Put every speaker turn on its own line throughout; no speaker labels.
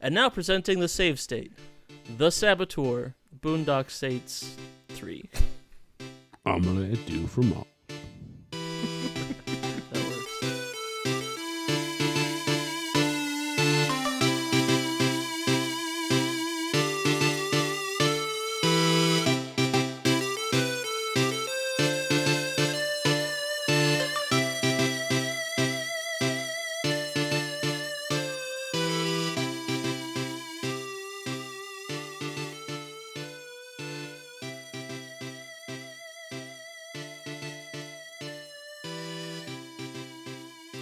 And now presenting the save state, the Saboteur, Boondock Saints 3.
I'm gonna do for mom.
That works.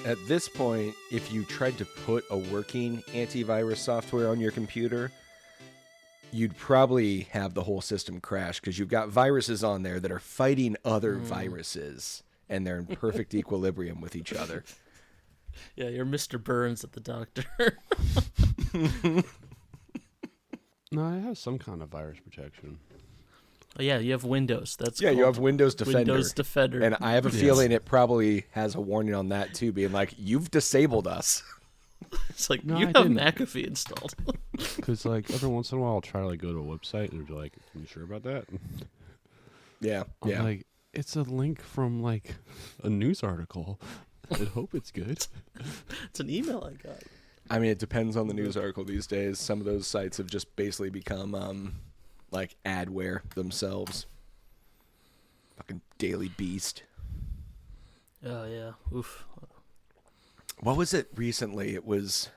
At this point, if you tried to put a working antivirus software on your computer, you'd probably have the whole system crash because you've got viruses on there that are fighting other viruses, and they're in perfect equilibrium with each other.
Yeah, you're Mr. Burns at the doctor.
No, I have some kind of virus protection.
Oh, yeah, you have Windows. That's
Yeah, you have Windows Defender.
Windows Defender.
And I have a feeling it probably has a warning on that, too, being like, you've disabled us.
It's like,
No,
you
I
have
didn't.
McAfee installed.
Because, like, every once in a while I'll try to, like, go to a website and they're like, "Are you sure about that?"
Yeah,
I'm
yeah.
like, it's a link from, like, a news article. I hope it's good.
It's an email I got.
I mean, it depends on the news article these days. Some of those sites have just basically become, like, adware themselves. Fucking Daily Beast.
Oh, yeah. Oof.
What was it recently? It was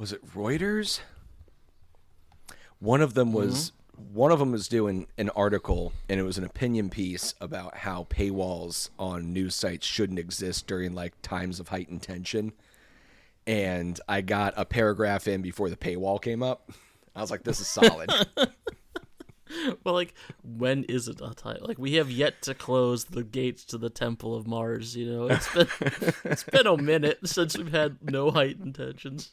it Reuters? One of them was doing an article, and it was an opinion piece about how paywalls on news sites shouldn't exist during like times of heightened tension. And I got a paragraph in before the paywall came up. I was like, this is solid.
Well, like, when is it a time? Like, we have yet to close the gates to the Temple of Mars, you know? It's been a minute since we've had no heightened tensions.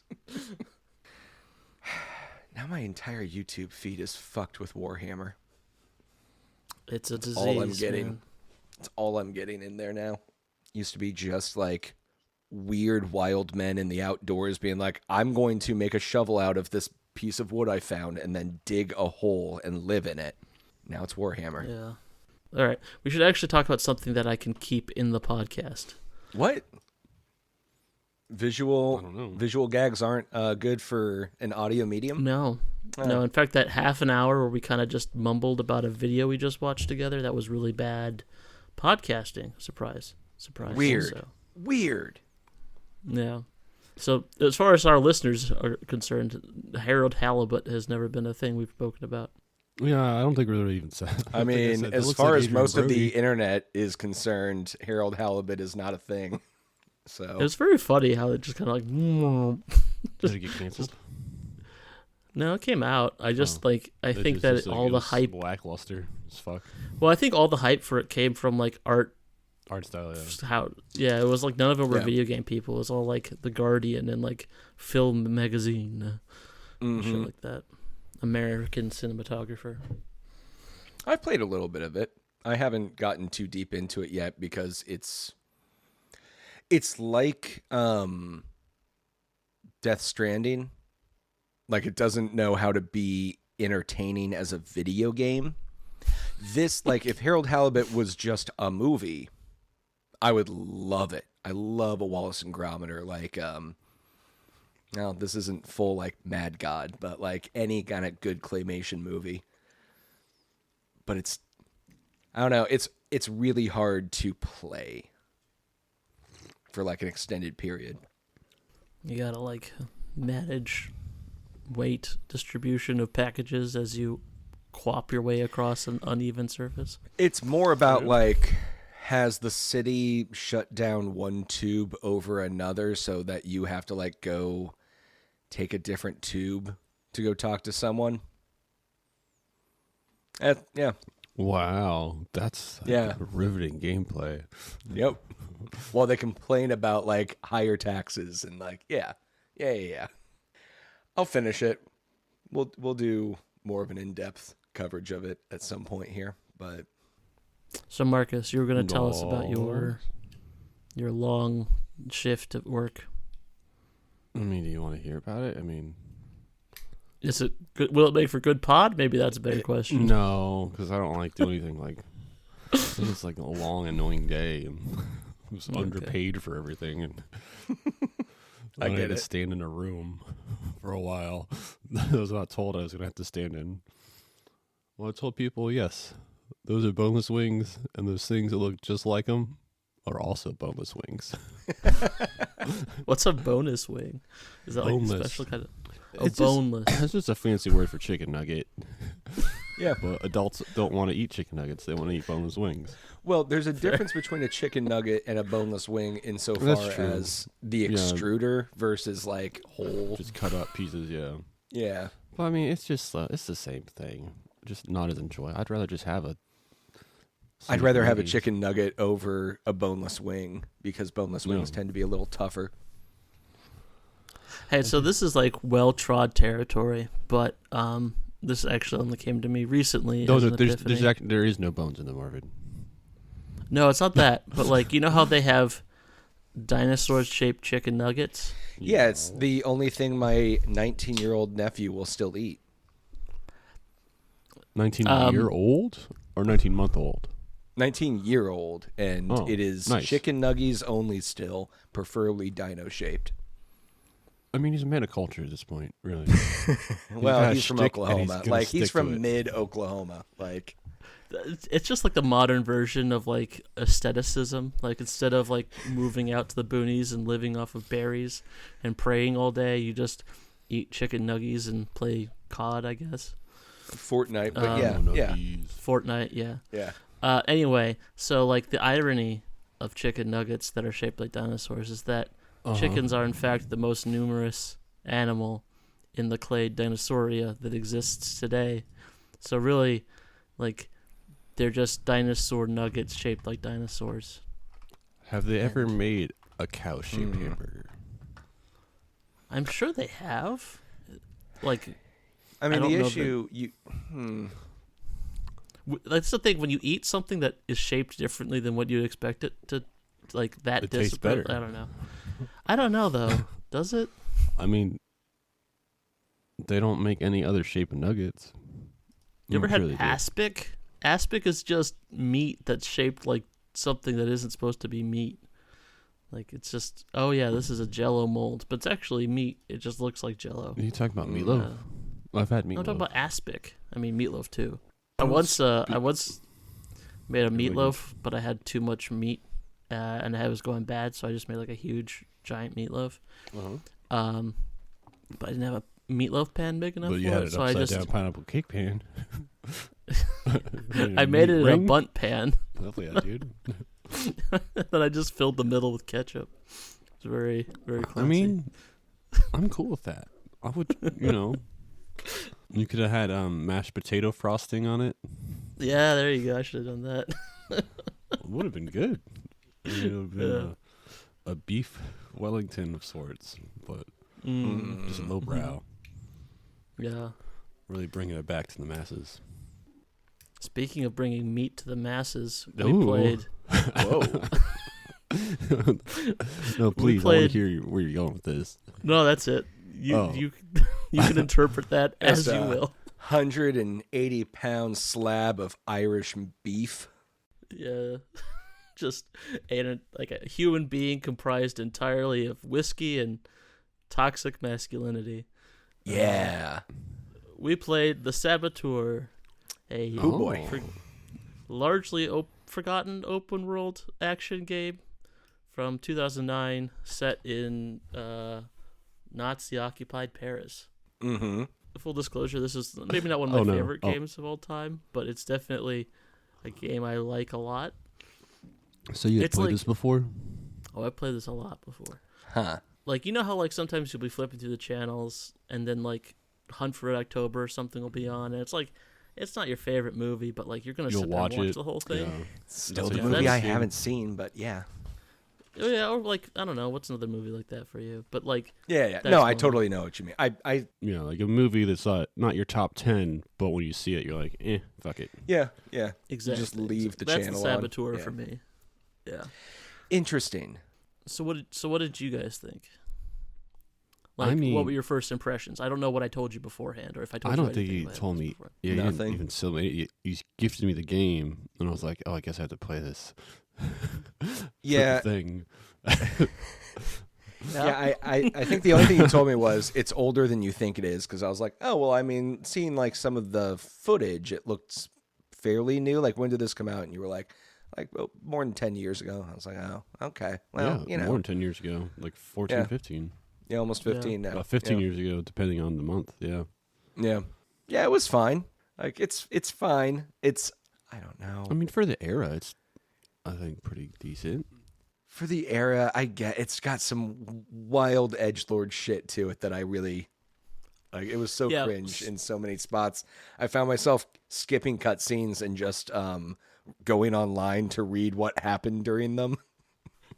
Now my entire YouTube feed is fucked with Warhammer.
It's a disease,
All I'm getting.
man.
It's all I'm getting in there now. Used to be just like weird wild men in the outdoors being like, I'm going to make a shovel out of this piece of wood I found and then dig a hole and live in it. Now it's Warhammer.
Yeah. All right. We should actually talk about something that I can keep in the podcast.
What?
I don't know.
Visual gags aren't good for an audio medium?
No. No, in fact, that half an hour where we kind of just mumbled about a video we just watched together, that was really bad podcasting. Surprise.
Weird.
So,
Weird.
yeah. So as far as our listeners are concerned, Harold Halibut has never been a thing we've spoken about.
Yeah, I don't think we really even said.
I mean, as far as most of the internet is concerned, Harold Halibut is not a thing. So
It was very funny how it just kind of like...
Did it get canceled?
No, it came out. I just I think that all the hype...
lackluster as fuck.
Well, I think all the hype for it came from like art
Style, yeah.
it was like none of them were
Yeah.
video game people. It was all like The Guardian and like Film Magazine, shit like that. American cinematographer.
I've played a little bit of it. I haven't gotten too deep into it yet because it's like Death Stranding. Like, it doesn't know how to be entertaining as a video game. This, like, if Harold Halibut was just a movie, I would love it. I love a Wallace and Gromit, like, no, this isn't full, like, Mad God, but, like, any kind of good claymation movie. But it's, I don't know, it's really hard to play for, like, an extended period.
You gotta like manage weight distribution of packages as you quap your way across an uneven surface.
It's more about, like, has the city shut down one tube over another so that you have to, like, go take a different tube to go talk to someone? Yeah.
Wow, that's riveting gameplay.
Yep. While they complain about, like, higher taxes and, like, yeah. I'll finish it. We'll do more of an in-depth coverage of it at some point here, but...
So Marcus, you were going to tell us about your long shift at work.
I mean, do you want to hear about it? I mean,
Is it good? Will it make for good pod? Maybe that's a better question.
no, because I don't like doing anything like. It's like a long, annoying day, and I was underpaid for everything, and
I
had
get
to
it.
stand in a room for a while. I was not told I was going to have to stand in. Well, I told people, yes, those are boneless wings, and those things that look just like them are also boneless wings.
What's a bonus wing? Is that like a
Boneless.
special kind of?
It's just-
Boneless.
That's just a fancy word for chicken nugget.
Yeah.
But adults don't want to eat chicken nuggets. They want to eat boneless wings.
Well, there's a difference between a chicken nugget and a boneless wing insofar
That's true.
as the
Yeah.
extruder versus like whole.
Just cut up pieces, yeah.
Yeah.
Well, I mean, it's just it's the same thing. Just not as enjoyable. I'd rather just have a.
I'd rather have a
wings.
chicken nugget over a boneless wing because boneless wings
Yeah.
tend to be a little tougher.
Hey, so this is like well-trod territory, but this actually only came to me recently.
No,
as an
there's
epiphany.
there is no bones in them, Marvin.
No, it's not that. But like, you know how they have dinosaur-shaped chicken nuggets?
Yeah, it's the only thing my 19-year-old nephew will still eat.
19-year-old or 19-month-old?
19-year-old, and
Oh,
it is
nice.
chicken nuggies only still, preferably dino-shaped.
I mean, he's a man of culture at this point, really.
Well,
gotta
he's from
stick, and he's
Oklahoma.
gonna
Like, he's
stick to
from
it.
mid-Oklahoma. Like,
It's just like the modern version of like aestheticism. Like instead of like moving out to the boonies and living off of berries and praying all day, you just eat chicken nuggies and play COD, I guess.
Fortnite, but
Oh,
yeah.
Fortnite, yeah.
Yeah.
Anyway, so like the irony of chicken nuggets that are shaped like dinosaurs is that chickens are in fact the most numerous animal in the clade Dinosauria that exists today. So really, like, they're just dinosaur nuggets shaped like dinosaurs.
Have they ever made a cow-shaped hamburger?
I'm sure they have. Like,
I mean,
don't
the
know
issue,
that's the thing. When you eat something that is shaped differently than what you'd expect it to, like that
It tastes
discipline.
better.
I don't know. I don't know though. Does it?
I mean, they don't make any other shape of nuggets.
You ever
I'm
had
sure they do.
aspic? Aspic is just meat that's shaped like something that isn't supposed to be meat. Like it's just, oh yeah, this is a Jello mold, but it's actually meat. It just looks like Jello.
Are you talking about meatloaf? I've had meatloaf.
I'm talking about aspic. I mean meatloaf too. I
Don't
once made a meatloaf, but I had too much meat, and it was going bad, so I just made like a huge giant meatloaf.
Uh-huh.
But I didn't have a meatloaf pan big enough
But you
for
had
it,
an
so I
upside
just
down pineapple cake pan.
I made it in a bunt pan.
Hell yeah, dude.
Then I just filled the middle with ketchup. It's very, very classy.
I mean, I'm cool with that. I would, you could have had mashed potato frosting on it.
yeah, there you go. I should have done that.
It would have been good. It would have been a beef Wellington of sorts, but just lowbrow.
Yeah.
Really bringing it back to the masses.
Speaking of bringing meat to the masses, we
Ooh.
played.
whoa.
No, please, I
played-
want to hear where you're going with this.
No, that's it. You
Oh.
you can interpret that as
Yes,
you will.
180-pound slab of Irish beef.
Yeah. Just like a human being comprised entirely of whiskey and toxic masculinity.
Yeah.
We played the Saboteur, a
Oh, boy.
largely forgotten open world action game from 2009, set in Nazi occupied Paris.
Mm-hmm.
Full disclosure, this is maybe not one of my
Oh, no.
favorite
Oh.
games of all time, but it's definitely a game I like a lot.
So you had
It's
played
like-
this before?
Oh, I played this a lot before.
Huh.
Like, you know how like sometimes you'll be flipping through the channels and then like Hunt for Red October or something will be on, and it's like it's not your favorite movie, but like you're gonna
You'll
sit there and
watch
watch
it.
the whole thing.
Yeah.
Still
So
the
you
movie I
haven't
haven't seen, but yeah.
Oh, yeah, or like I don't know, what's another movie like that for you? But like
Yeah.
That's
No, I
one.
totally know what you mean. I
Like a movie that's not your top 10, but when you see it, you're like, fuck it.
yeah.
exactly,
just leave the
that's
channel
the
on.
Saboteur
Yeah.
for me. Yeah.
Interesting.
So what did you guys think? Like,
I mean,
what were your first impressions? I don't know what I told you beforehand, or if I told
I
you
don't think
anything
you
in my
told
head
me.
before.
Yeah, you
Nothing?
didn't even still. You gifted me the game, and I was like, oh, I guess I have to play this.
Yeah.
Thing.
Yeah, I think the only thing you told me was it's older than you think it is, because I was like, oh, well, I mean, seeing like some of the footage, it looked fairly new. Like, when did this come out? And you were like well, more than 10 years ago. I was like, oh, okay. Well,
yeah, more than 10 years ago, like 14,
Yeah.
15.
Yeah, almost 15 now.
About 15
Yeah.
years ago, depending on the month. Yeah.
Yeah. Yeah, it was fine. Like, it's fine. I don't know.
I mean, for the era, it's, I think, pretty decent.
For the era, I get it's got some wild edgelord shit to it that I really like. It was so cringe in so many spots. I found myself skipping cutscenes and just going online to read what happened during them.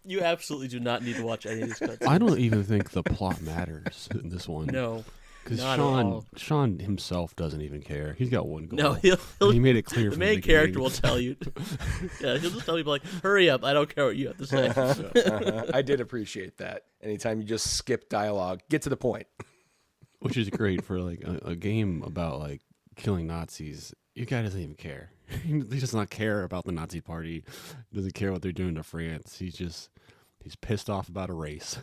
You absolutely do not need to watch any of these cutscenes.
I don't even think the plot matters in this one.
No.
Because
Not at all.
Sean himself doesn't even care. He's got one goal.
No,
he made it clear.
the
from
main
the
character
beginning.
will tell you. Yeah, he'll just tell people like, "Hurry up! I don't care what you have to say."
I did appreciate that. Anytime you just skip dialogue, get to the point.
Which is great for like a game about like killing Nazis. Your guy doesn't even care. He does not care about the Nazi party. He doesn't care what they're doing to France. He's pissed off about a race.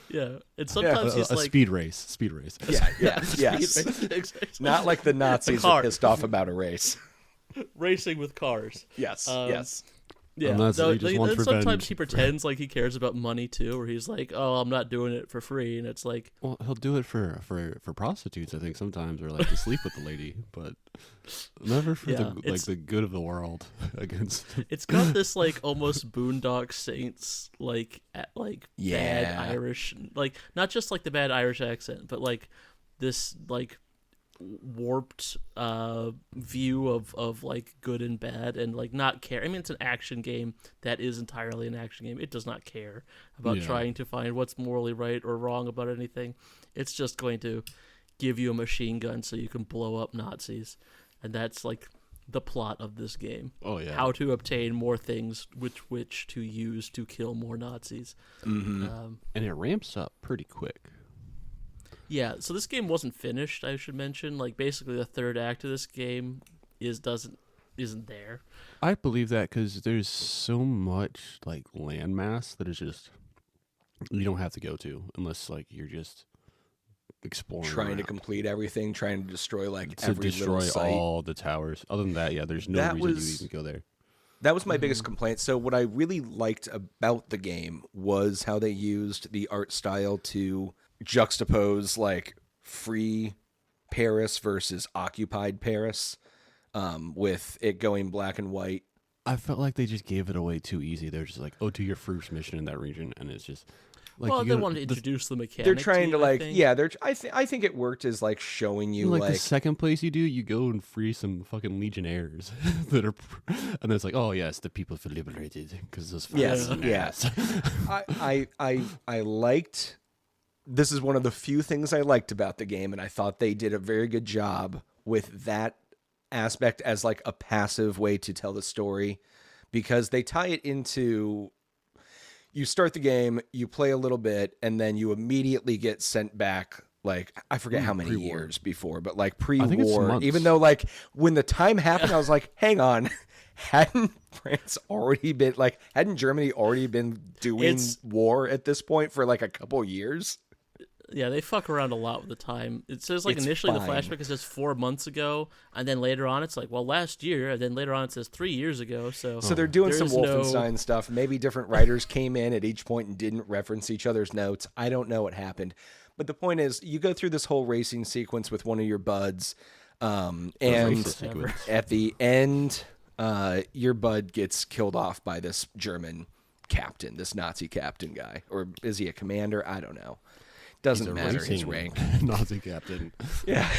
Yeah, and sometimes he's
a
like
speed race.
Yeah, yes.
speed race, exactly.
Not like the Nazis
car.
are pissed off about a race.
Racing with cars.
Yes,
Um,
yes.
Yeah,
Unless
though,
he just
then
wants
sometimes
revenge.
he pretends like he cares about money too, or he's like, "Oh, I'm not doing it for free," and it's like,
Well, he'll do it for prostitutes, I think, sometimes, or like to sleep with the lady, but never for the good of the world against.
it's got this like almost Boondock Saints bad Irish, like not just like the bad Irish accent, but like this like warped view of like good and bad, and like not care. I mean, it's an action game that is entirely an action game. It does not care about trying to find what's morally right or wrong about anything. It's just going to give you a machine gun so you can blow up Nazis, and that's like the plot of this game.
Oh yeah,
How to obtain more things which to use to kill more Nazis.
and it ramps up pretty quick.
Yeah, so this game wasn't finished, I should mention. Like, basically the third act of this game isn't there.
I believe that because there's so much like landmass that is just you don't have to go to unless like you're just exploring,
Trying to
around.
complete everything, trying to destroy like
to
every
destroy
little site.
all the towers. Other than that, yeah, there's no
That
reason
was-
you even go there.
That was my biggest complaint. So what I really liked about the game was how they used the art style to juxtapose like free Paris versus occupied Paris, with it going black and white.
I felt like they just gave it away too easy. They're just like, oh, do your first mission in that region, and it's just like
Well,
you
they
gotta-
wanted to introduce the mechanic.
They're trying to
you, I
like,
think.
yeah. I think it worked as like showing you
like
like
the second place you do, you go and free some fucking legionnaires that are, and then it's like, oh yes, the people feel liberated because those.
Yes,
fucking
yes.
ass.
I liked. This is one of the few things I liked about the game, and I thought they did a very good job with that aspect as like a passive way to tell the story, because they tie it into. You start the game, you play a little bit, and then you immediately get sent back. Like, I forget how many
pre-war.
years before, but like
think it's
pre-war.
months.
Even though like when the time happened, I was like, hang on. Hadn't Germany already been doing
It's-
war at this point for like a couple years?
Yeah, they fuck around a lot with the time. It says like
It's
initially
fine.
the flashback it says 4 months ago, and then later on it's like, well, last year, and then later on it says 3 years ago. So
So they're doing
there
some
is no-
Wolfenstein stuff. Maybe different writers came in at each point and didn't reference each other's notes. I don't know what happened. But the point is, you go through this whole racing sequence with one of your buds, and
racist sequence.
at the end, your bud gets killed off by this German captain, this Nazi captain guy. Or is he a commander? I don't know. Doesn't
He's a
matter his
racing
rank.
Nazi captain.
Yeah.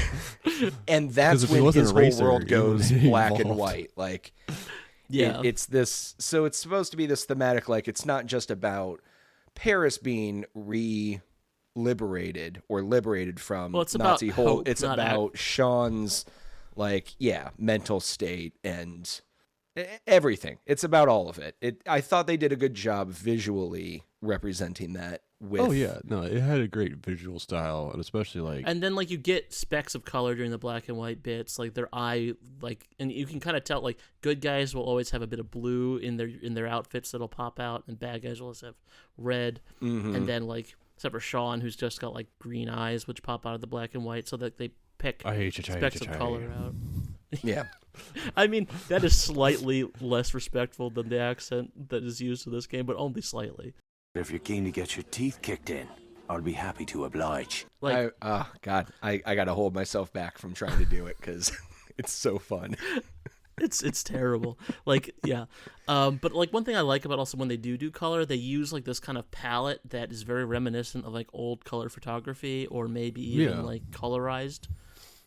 And that's
'Cause if he
when
wasn't
his
a
whole
racer,
world
he
goes
wouldn't be
black and
involved.
white. Like,
Yeah.
it's this. So it's supposed to be this thematic. Like, it's not just about Paris being liberated or liberated from
Well, it's about
Nazi hold.
hope,
It's
not
about Sean's, mental state and everything. It's about all of it. I thought they did a good job visually representing that with.
Oh yeah, no, it had a great visual style, and especially like.
And then like you get specks of color during the black and white bits, like their eye, like, and you can kind of tell like good guys will always have a bit of blue in their outfits that'll pop out, and bad guys will always have red, and then like except for Sean, who's just got like green eyes which pop out of the black and white, so that they pick specks of color out.
Yeah.
I mean, that is slightly less respectful than the accent that is used in this game, but only slightly.
If you're keen to get your teeth kicked in, I'll be happy to oblige.
Like,
oh God, I gotta hold myself back from trying to do it because it's so fun.
it's terrible. Like, yeah. But like one thing I like about also when they do color, they use like this kind of palette that is very reminiscent of like old color photography, or maybe even like colorized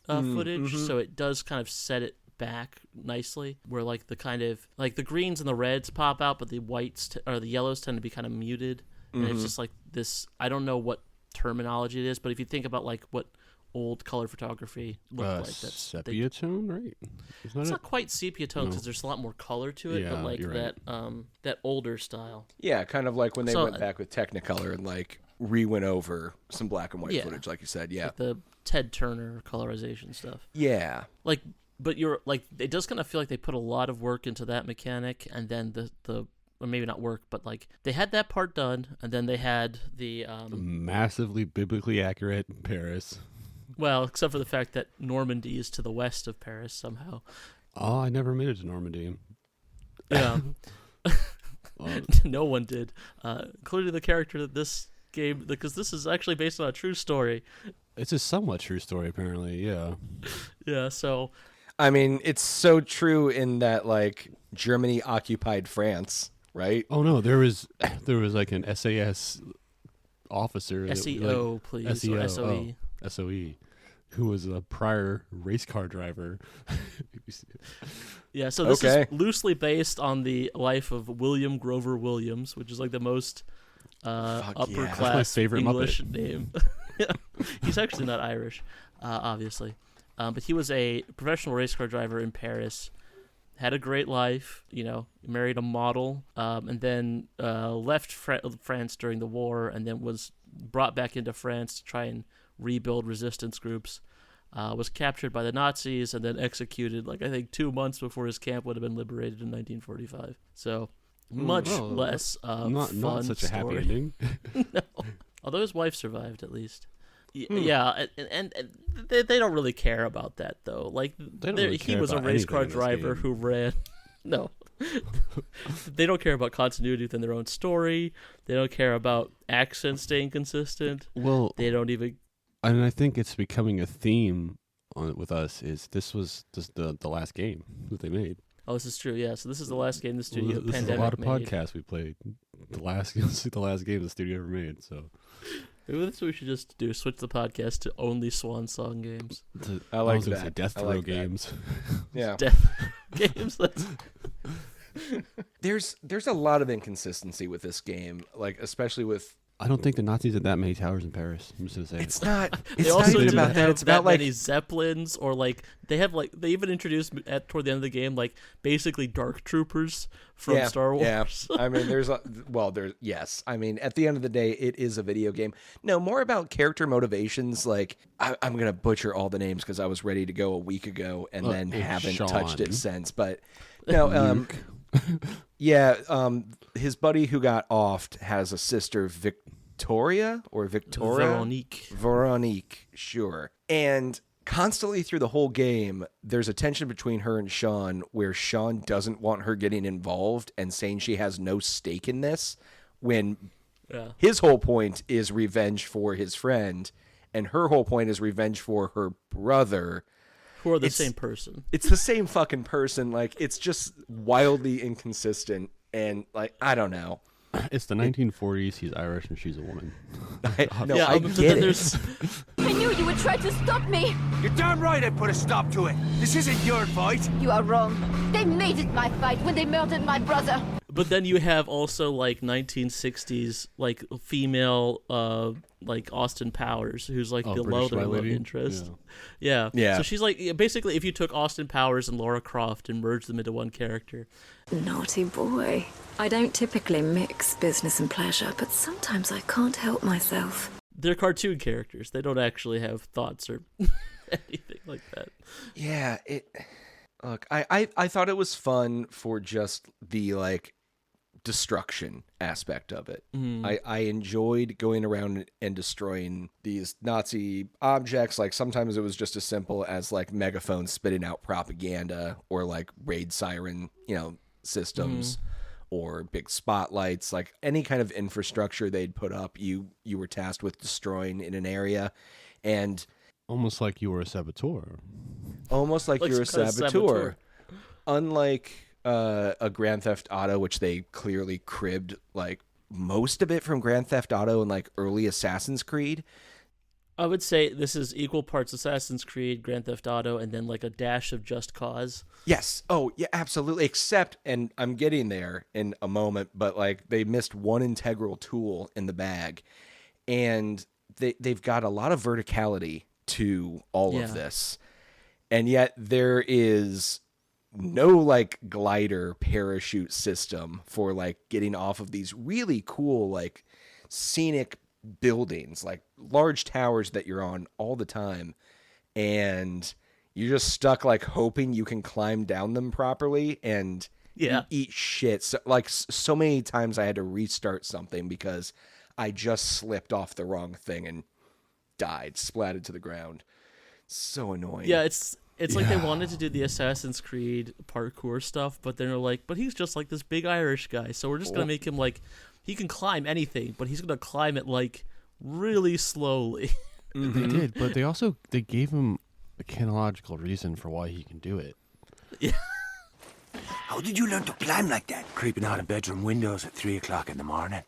footage. So it does kind of set it back nicely, where like the kind of like the greens and the reds pop out, but the whites or the yellows tend to be kind of muted, and it's just like this. I don't know what terminology it is, but if you think about like what old color photography looked like, that's
sepia tone, right?
It's not quite sepia tone because there's a lot more color to it, but like that that older style.
Yeah, kind of like when they went back with Technicolor and like re-went over some black and white footage, like you said. Yeah,
like the Ted Turner colorization stuff.
Yeah,
like. But you're like, it does kind of feel like they put a lot of work into that mechanic, and then the or maybe not work, but like they had that part done, and then they had the
massively biblically accurate Paris.
Well, except for the fact that Normandy is to the west of Paris somehow.
Oh, I never made it to Normandy.
Yeah, no one did, including the character of this game, because this is actually based on a true story.
It's a somewhat true story, apparently. Yeah.
Yeah. So.
I mean, it's so true in that like Germany occupied France, right?
Oh no, there was like an SAS officer,
SEO, please,
SEO,
or SOE,
SOE, who was a prior race car driver.
Yeah, so this is loosely based on the life of William Grover Williams, which is like the most upper class English
Muppet
name. Yeah. He's actually not Irish, obviously. But he was a professional race car driver in Paris, had a great life, married a model, and then left France during the war, and then was brought back into France to try and rebuild resistance groups, was captured by the Nazis, and then executed, like I think 2 months before his camp would have been liberated in 1945. So much less
not
fun
such a happy
story.
ending.
No. Although his wife survived, at least. Yeah, and they don't really care about that, though. Like, he was a race car driver who ran. No. They don't care about continuity within their own story. They don't care about accents staying consistent.
Well,
they don't even.
And I think it's becoming a theme with us. This was the last game that they made.
Oh, this is true. Yeah. So this is the last game the studio
this
Pandemic
is a lot of
made.
podcasts we played. The last game the studio ever made. So
maybe that's what we should just do. Switch the podcast to only Swan Song games.
I like
that.
Say
Death Row games.
Yeah.
Death games.
There's a lot of inconsistency with this game, like especially with.
I don't think the Nazis had that many towers in Paris. I'm just gonna say
it's not. It's
they
not
also
even
didn't
about
have
that. It's about
that
like
many zeppelins, or like they even introduced toward the end of the game like basically dark troopers from Star Wars.
Yeah, I mean, yes. I mean, at the end of the day, it is a video game. No, more about character motivations. Like I'm gonna butcher all the names because I was ready to go a week ago and then haven't touched it since. But no, his buddy who got offed has a sister, Victoria. Veronique, sure. And constantly through the whole game, there's a tension between her and Sean where Sean doesn't want her getting involved and saying she has no stake in this, when his whole point is revenge for his friend, and her whole point is revenge for her brother.
Who are the same person.
It's the same fucking person. Like, it's just wildly inconsistent, and like, I don't know.
It's the 1940s. He's Irish and she's a woman.
I get it.
I knew you would try to stop me.
You're damn right I put a stop to it. This isn't your fight.
You are wrong. They made it my fight when they murdered my brother.
But then you have also like 1960s like female like Austin Powers, who's like the
British
love
lady?
interest. Yeah.
Yeah.
So she's like basically if you took Austin Powers and Laura Croft and merged them into one character.
Naughty boy. I don't typically mix business and pleasure, but sometimes I can't help myself.
They're cartoon characters. They don't actually have thoughts or anything like that.
Yeah, look, I thought it was fun for just the like destruction aspect of it. I enjoyed going around and destroying these Nazi objects. Like sometimes it was just as simple as like megaphones spitting out propaganda or like raid siren, systems or big spotlights, like any kind of infrastructure they'd put up, you were tasked with destroying in an area. And
Almost like you were a saboteur.
almost like you're a saboteur. Unlike a Grand Theft Auto, which they clearly cribbed like most of it from Grand Theft Auto and like early Assassin's Creed.
I would say this is equal parts Assassin's Creed, Grand Theft Auto, and then like a dash of Just Cause.
Yes. Oh, yeah, absolutely. Except, and I'm getting there in a moment, but like they missed one integral tool in the bag, and they've got a lot of verticality to all of this, and yet there is no like glider parachute system for like getting off of these really cool like scenic buildings, like large towers that you're on all the time, and you're just stuck like hoping you can climb down them properly, and you eat shit. So, like so many times I had to restart something because I just slipped off the wrong thing and died, splatted to the ground. So annoying.
Yeah, it's like they wanted to do the Assassin's Creed parkour stuff, but then they're like, but he's just like this big Irish guy, so we're just gonna make him like he can climb anything, but he's gonna climb it like really slowly.
They did, but they gave him a chronological reason for why he can do it.
Yeah.
How did you learn to climb like that? Creeping out of bedroom windows at 3 o'clock in the morning.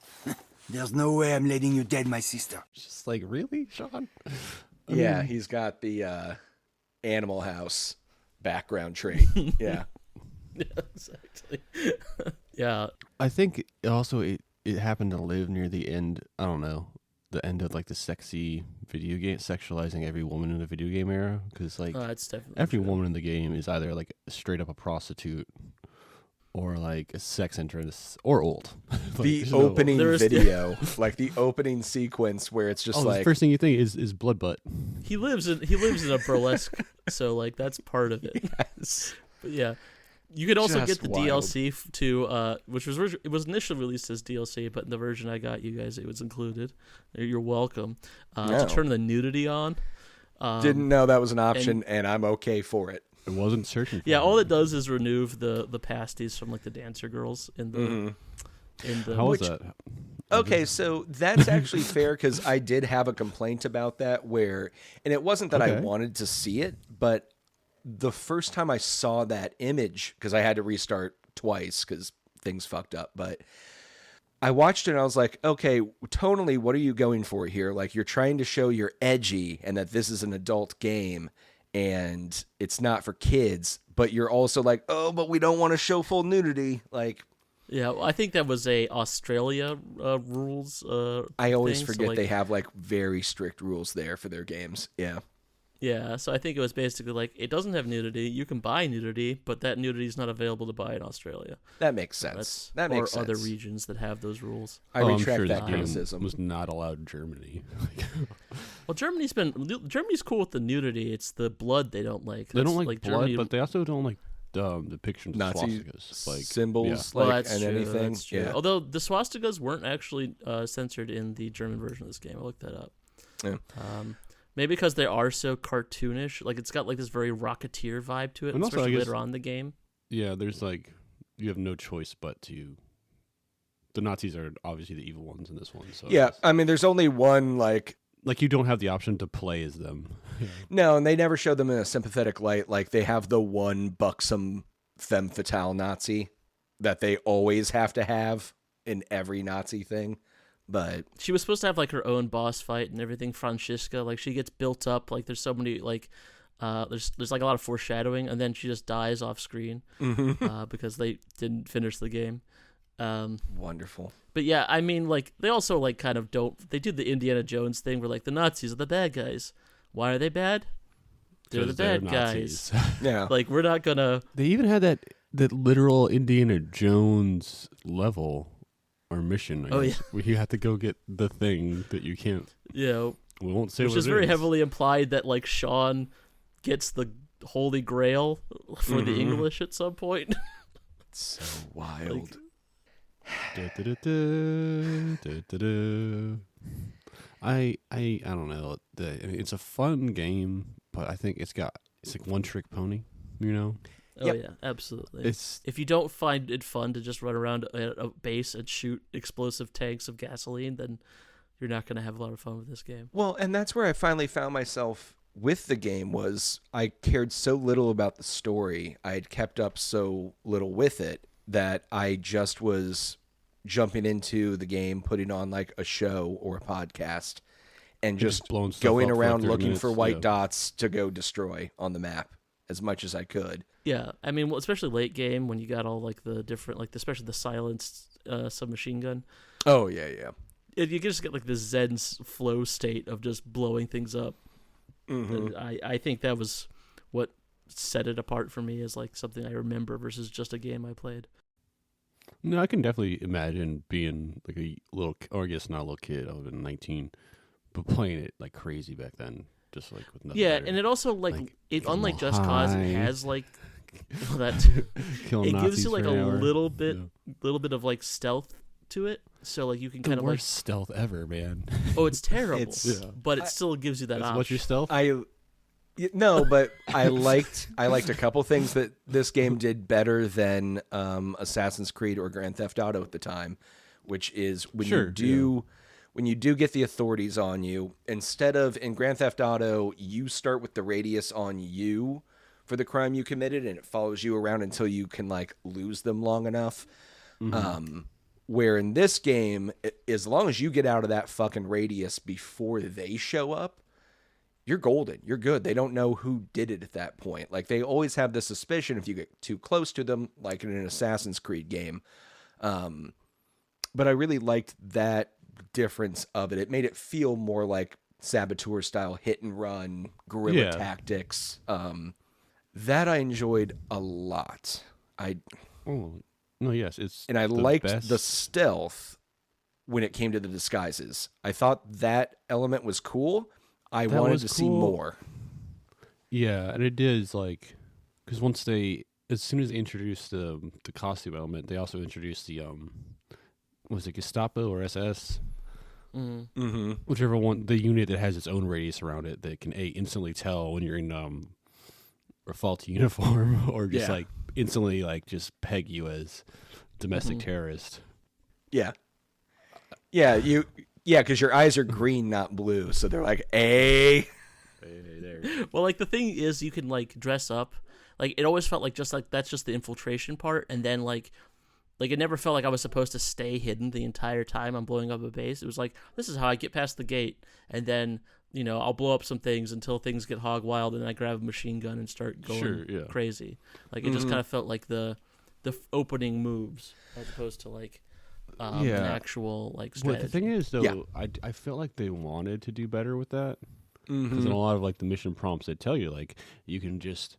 There's no way I'm letting you dead, my sister.
It's just like, really, Sean?
Yeah, he's got the Animal House background trait. Yeah.
Yeah, exactly. Yeah.
I think it happened to live near the end. I don't know, the end of like the sexy video game, sexualizing every woman in the video game era. Because like
It's definitely
every
true.
woman in the game is either like straight up a prostitute or like a sex entrance or old. Like,
The
there's no-
opening
There's-
video, like the opening sequence where it's just
the
like
first thing you think is blood butt.
He lives in a burlesque, so like that's part of it.
yes.
But yeah. You could also
Just
get the
wild.
DLC to which it was initially released as DLC, but in the version I got you guys, it was included. You're welcome.
No.
To turn the nudity on.
Didn't know that was an option, and I'm okay for it.
It wasn't searching for
Yeah,
it.
all it does is remove the pasties from like the dancer girls in the
How was that?
Okay, so that's actually fair because I did have a complaint about that and it wasn't that I
Okay.
wanted to see it, but the first time I saw that image, because I had to restart twice because things fucked up, but I watched it and I was like, okay, tonally, what are you going for here? Like, you're trying to show you're edgy and that this is an adult game and it's not for kids, but you're also like, oh, but we don't want to show full nudity. Like,
Yeah, well, I think that was a Australia rules.
I always
thing, so,
forget
like,
they have like very strict rules there for their games. Yeah.
Yeah, so I think it was basically like it doesn't have nudity. You can buy nudity, but that nudity is not available to buy in Australia.
That makes sense. That makes
or
sense.
other regions that have those rules.
I
I'm
retract
sure
that
the game
criticism.
was not allowed in Germany.
Well, Germany's cool with the nudity. It's the blood they don't like.
They don't
That's,
like blood,
Germany,
but they also don't like depictions
Nazi
of swastikas. Like
symbols,
well,
like,
that's
and
true.
anything.
That's true.
Yeah.
Although the swastikas weren't actually censored in the German version of this game. I looked that up.
Yeah.
Maybe because they are so cartoonish. Like it's got like this very Rocketeer vibe to it,
And also, I
especially
guess-
later on in the game.
Yeah, there's like you have no choice but to. The Nazis are obviously the evil ones in this one. So
Yeah,
it's-
I mean, there's only one, like,
like you don't have the option to play as them.
no, and they never show them in a sympathetic light. Like, they have the one buxom femme fatale Nazi that they always have to have in every Nazi thing. But
She was supposed to have like her own boss fight and everything. Franziska, like she gets built up. Like there's so many like there's like a lot of foreshadowing, and then she just dies off screen because they didn't finish the game.
Wonderful.
But yeah, I mean, like, they also, like, kind of they do the Indiana Jones thing where, like, the Nazis are the bad guys. Why are they bad? They're the
'Cause they're
bad guys.
Yeah.
Like, we're not gonna...
They even had that literal Indiana Jones level or mission. I guess, where you have to go get the thing that you can't.
You know,
We won't say
which
what
is
it
very
is.
heavily implied that, like, Sean gets the Holy Grail for the English at some point.
So wild.
I don't know. It's a fun game, but I think it's like one trick pony. You know.
Oh
Yep.
yeah, absolutely.
It's
If you don't find it fun to just run around a base and shoot explosive tanks of gasoline, then you're not going to have a lot of fun with this game.
Well, and that's where I finally found myself with the game was I cared so little about the story. I had kept up so little with it that I just was jumping into the game, putting on like a show or a podcast, and just
blowing stuff
going
up for
around
30
looking
minutes,
for white
yeah.
dots to go destroy on the map as much as I could.
Yeah, I mean, well, especially late game when you got all like the different, like especially the silenced submachine gun.
Oh, yeah.
You just get like the zen flow state of just blowing things up.
Mm-hmm.
And I think that was what set it apart for me as like something I remember versus just a game I played.
No, I can definitely imagine being like a little, or I guess not a little kid. I would have been 19, but playing it like crazy back then, just like with nothing.
Yeah,
better.
and it also like it,
get a
unlike
little
Just Cause,
high.
it has like that.
Killing
It gives
Nazis
you like
for
a
an hour.
little bit,
Yeah.
little bit of like stealth to it. So like you can
The
kind of like,
worst stealth ever, man.
oh, it's terrible,
It's-
Yeah.
but it still gives you that option.
What's your stealth?
No, but I liked a couple things that this game did better than Assassin's Creed or Grand Theft Auto at the time, which is when you do get the authorities on you, instead of in Grand Theft Auto, you start with the radius on you for the crime you committed, and it follows you around until you can like lose them long enough. Where in this game, as long as you get out of that fucking radius before they show up, you're golden. You're good. They don't know who did it at that point. Like, they always have the suspicion if you get too close to them, like in an Assassin's Creed game. But I really liked that difference of it. It made it feel more like Saboteur style hit and run, guerrilla tactics. That I enjoyed a lot.
Oh, no, yes, it's
And I
the
liked
best.
the stealth when it came to the disguises. I thought that element was cool. I
That
wanted
was
to see
cool.
more.
Yeah, and it is like, because as soon as they introduced the costume element, they also introduced the was it Gestapo or SS,
Mm-hmm.
whichever one, the unit that has its own radius around it that can instantly tell when you're in a faulty uniform or just
Yeah.
like instantly like just peg you as domestic terrorist.
Yeah. Yeah, because your eyes are green, not blue. So they're like, hey.
Hey, there.
Well, like the thing is, you can like dress up. Like it always felt like that's just the infiltration part, and then like it never felt like I was supposed to stay hidden the entire time I'm blowing up a base. It was like, this is how I get past the gate, and then I'll blow up some things until things get hog wild, and I grab a machine gun and start going crazy. Like it just kind of felt like the opening moves as opposed to like an actual like strategy.
Well, the thing is, though,
Yeah.
I felt like they wanted to do better with that. Because in a lot of like the mission prompts, they tell you like you can just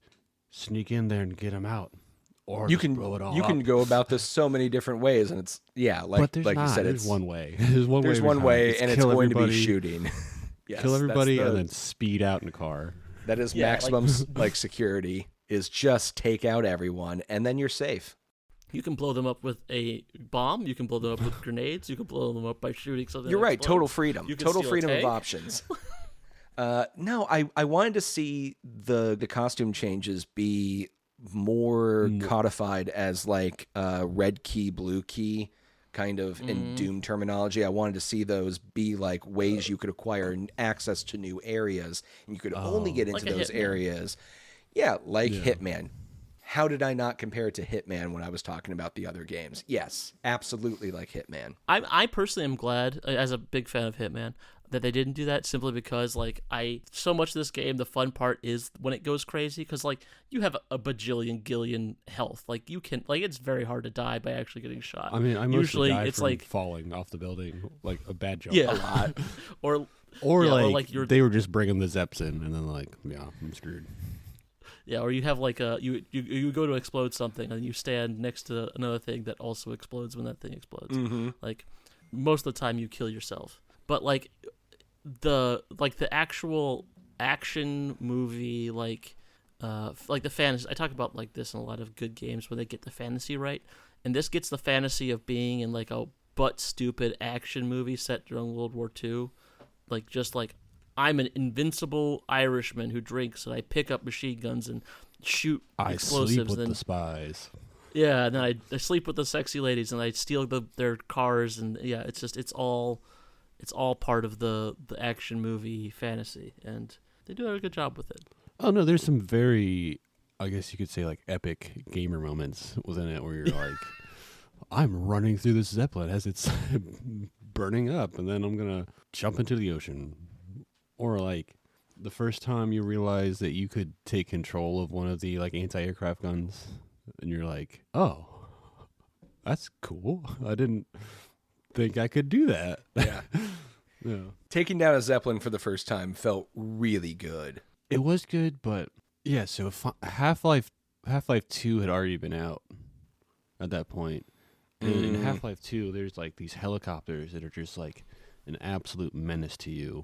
sneak in there and get them out, or
You
just
can
blow it all
you
up.
can go about this so many different ways, and it's
but there's
like
not.
you said,
There's
it's
one way. There's one
there's
way.
one
every
way,
time.
and it's
kill
going to be
everybody,
shooting. Yes,
kill
that's
everybody,
the-
and then speed out in a car.
that is
Yeah,
maximum like security is just take out everyone, and then you're safe.
You can blow them up with a bomb. You can blow them up with grenades. You can blow them up by shooting something.
You're
that
right.
explodes.
Total freedom.
You can
Total
steal a
freedom of
tank.
options. No, I wanted to see the costume changes be more codified as like red key, blue key, kind of in Doom terminology. I wanted to see those be like ways you could acquire access to new areas, and you could only get into
Like a
those
Hitman.
areas. Yeah, like Hitman. How did I not compare it to Hitman when I was talking about the other games? Yes, absolutely like Hitman.
I personally am glad, as a big fan of Hitman, that they didn't do that, simply because like so much of this game, the fun part is when it goes crazy, because like you have a bajillion gillion health, like you can, like, it's very hard to die by actually getting shot.
I mean, I mostly
usually
die
it's
from
like
falling off the building, like a bad jump.
Yeah.
A lot.
or
Or
yeah,
like,
like
they were just bringing the Zeps in, and then like, yeah, I'm screwed.
Yeah, or you have like you go to explode something and you stand next to another thing that also explodes when that thing explodes.
Mm-hmm.
Like most of the time you kill yourself. But like the actual action movie, like the fantasy, I talk about like this in a lot of good games where they get the fantasy right, and this gets the fantasy of being in like a butt stupid action movie set during World War II, like just like I'm an invincible Irishman who drinks, and I pick up machine guns and shoot explosives.
I sleep with
and
the spies.
Yeah, and then I sleep with the sexy ladies, and I steal their cars, and yeah, it's all part of the action movie fantasy, and they do a good job with it.
Oh no, there's some very, I guess you could say, like epic gamer moments within it where you're like, I'm running through this Zeppelin as it's burning up, and then I'm gonna jump into the ocean. Or like the first time you realize that you could take control of one of the like anti-aircraft guns, and you're like, oh, that's cool. I didn't think I could do that.
Yeah.
Yeah.
Taking down a Zeppelin for the first time felt really good.
It was good, but yeah, so Half-Life 2 had already been out at that point. And in Half-Life 2, there's like these helicopters that are just like an absolute menace to you.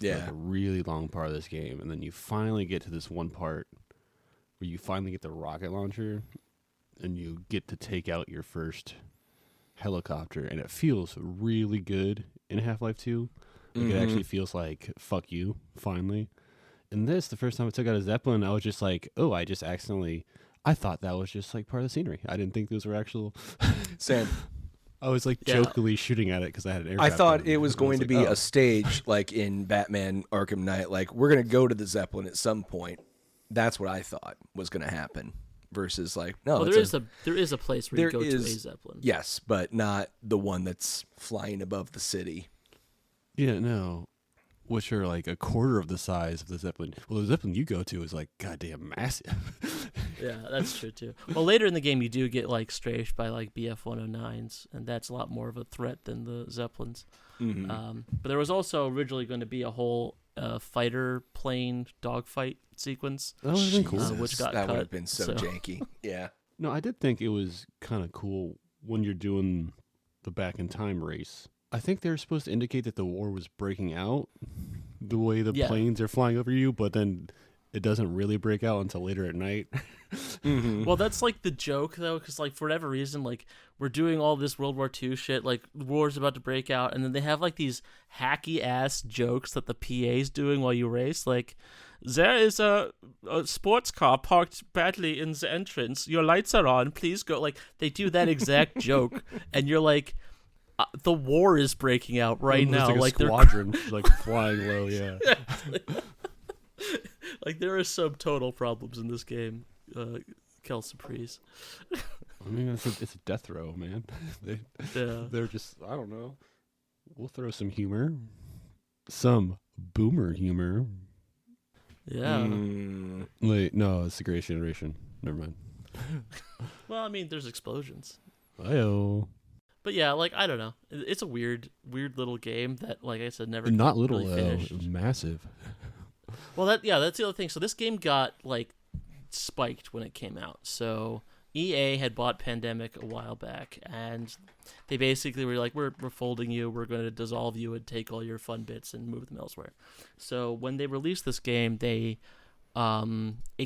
Yeah.
Like a really long part of this game, and then you finally get to this one part where you finally get the rocket launcher and you get to take out your first helicopter, and it feels really good in Half-Life 2. Like it actually feels like, fuck you, finally. In this, the first time I took out a Zeppelin, I was just like, oh, I thought that was just like part of the scenery. I didn't think those were actual.
Same.
I was like jokingly shooting at it because I had an aircraft.
I thought
gun.
it was going to
like,
be
oh.
a stage like in Batman Arkham Knight. Like, we're going to go to the Zeppelin at some point. That's what I thought was going to happen. Versus like, no.
Well, there is a place where you go to a Zeppelin.
Yes, but not the one that's flying above the city.
Yeah, no. Which are like a quarter of the size of the Zeppelin. Well, the Zeppelin you go to is like goddamn massive.
Yeah, that's true too. Well, later in the game, you do get like strafed by like BF-109s, and that's a lot more of a threat than the Zeppelins.
Mm-hmm.
But there was also originally going to be a whole fighter plane dogfight sequence.
That would have been cool.
Which got
that
cut,
would have been so janky. Yeah.
No, I did think it was kind of cool when you're doing the back in time race. I think they're supposed to indicate that the war was breaking out the way the planes are flying over you, but then it doesn't really break out until later at night.
Well, that's like the joke though, because like for whatever reason, like we're doing all this World War II shit, like the war's about to break out, and then they have like these hacky ass jokes that the PA's doing while you race, like there is a sports car parked badly in the entrance. Your lights are on. Please go. Like they do that exact joke, and you're like, the war is breaking out right now.
Like
they're
squadron, like flying low. Yeah.
Like there are some total problems in this game. Kel Surprise.
I mean, it's a death row, man. They're just, I don't know. We'll throw some humor, some boomer humor.
Yeah.
Wait, no, it's the Greatest Generation. Never mind.
Well, I mean, there's explosions.
Ayo.
But yeah, like I don't know. It's a weird little game that, like I said, never
not little
really
though.
finished.
It was massive.
Well, that's the other thing. So this game got like spiked when it came out. So EA had bought Pandemic a while back, and they basically were like, we're folding you. We're going to dissolve you and take all your fun bits and move them elsewhere. So when they released this game, it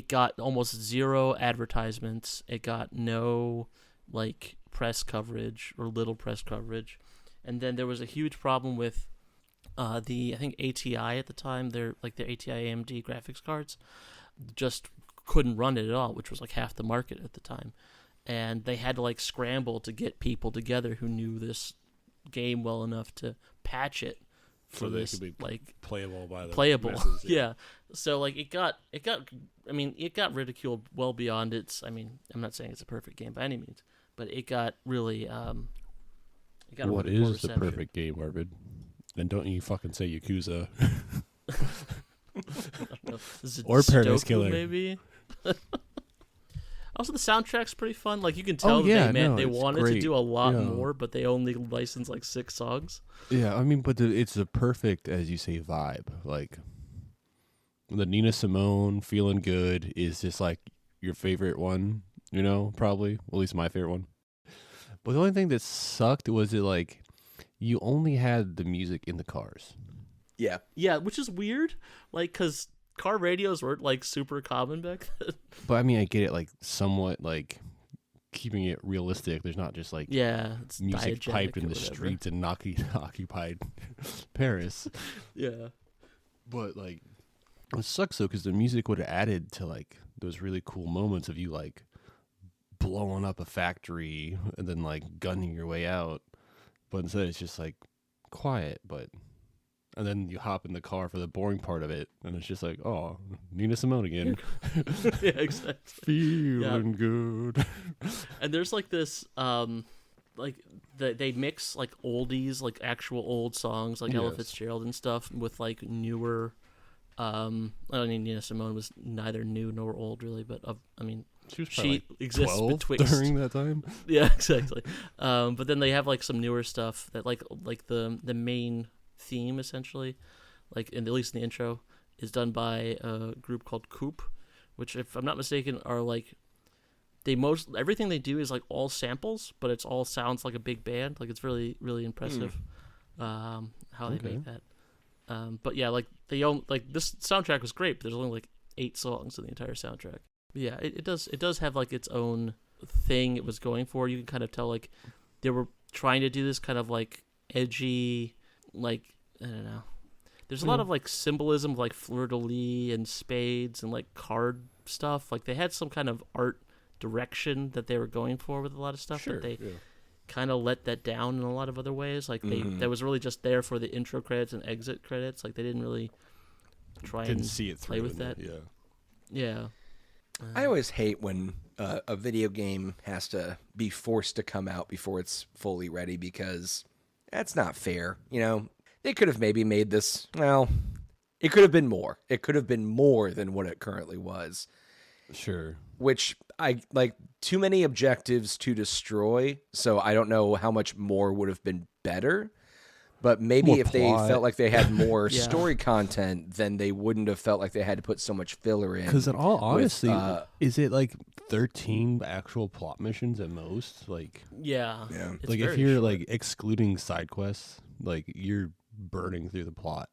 got almost zero advertisements. It got no like press coverage or little press coverage, and then there was a huge problem with I think ATI at the time. They're like the ATI AMD graphics cards just couldn't run it at all, which was like half the market at the time, and they had to like scramble to get people together who knew this game well enough to patch it for
so
this
could be
like
playable by the
playable
masses,
yeah. So like it got I mean it got ridiculed well beyond its, I mean I'm not saying it's a perfect game by any means, but it got really it got
What
really poor
is the
reception.
perfect game, Arvid? And don't you fucking say Yakuza.
Or
Paradise
Sudoku,
Killer.
Maybe. Also, the soundtrack's pretty fun. Like, you can tell they
it's
wanted
great.
to do a lot
Yeah.
more, but they only licensed like 6 songs.
Yeah, I mean, but it's a perfect, as you say, vibe. Like, the Nina Simone, Feeling Good is just like your favorite one, you know, probably. At least my favorite one. But the only thing that sucked was it, like, you only had the music in the cars.
Yeah.
Yeah, which is weird. Like, because car radios weren't like super common back then.
But I mean, I get it, like, somewhat, like, keeping it realistic. There's not just, like,
Yeah, it's
music
diegetic
piped in
or
the
whatever.
streets in occupied Paris.
Yeah.
But, like, it sucks, though, because the music would have added to, like, those really cool moments of you, like, blowing up a factory and then, like, gunning your way out. But instead, it's just, like, quiet, but... And then you hop in the car for the boring part of it, and it's just like, oh, Nina Simone again.
Yeah, exactly.
Feeling good.
And there's like this, like they mix like oldies, like actual old songs, like Ella
Yes.
Fitzgerald and stuff, with like newer. I mean, Nina Simone was neither new nor old, really, but I mean,
She was probably,
she
like,
exists
12
betwixt.
during that time.
Yeah, exactly. But then they have like some newer stuff that like the main theme essentially, like at least in the intro, is done by a group called Coop, which if I'm not mistaken are like everything they do is like all samples, but it's all sounds like a big band. Like it's really really impressive how they make that. But yeah, like they own like this soundtrack was great, but there's only like 8 songs in the entire soundtrack. But yeah, it does have like its own thing it was going for. You can kind of tell like they were trying to do this kind of like edgy, like I don't know. There's a lot of like symbolism of like fleur-de-lis and spades and like card stuff. Like they had some kind of art direction that they were going for with a lot of stuff, but they kind of let that down in a lot of other ways. Like that was really just there for the intro credits and exit credits. Like they didn't really try
Didn't
and
see it
play
through
with
in
that.
it,
Yeah.
I always hate when a video game has to be forced to come out before it's fully ready, because that's not fair. You know, they could have maybe made this, well, it could have been more. It could have been more than what it currently was.
Sure.
Which I like, too many objectives to destroy. So I don't know how much more would have been better. But maybe
More
if
plot.
they felt like they had more
Yeah.
story content, then they wouldn't have felt like they had to put so much filler in.
Because in all honesty,
with,
is it like 13 actual plot missions at most? Like,
Yeah.
Yeah.
It's
like if
very
you're
short.
like excluding side quests, like you're burning through the plot.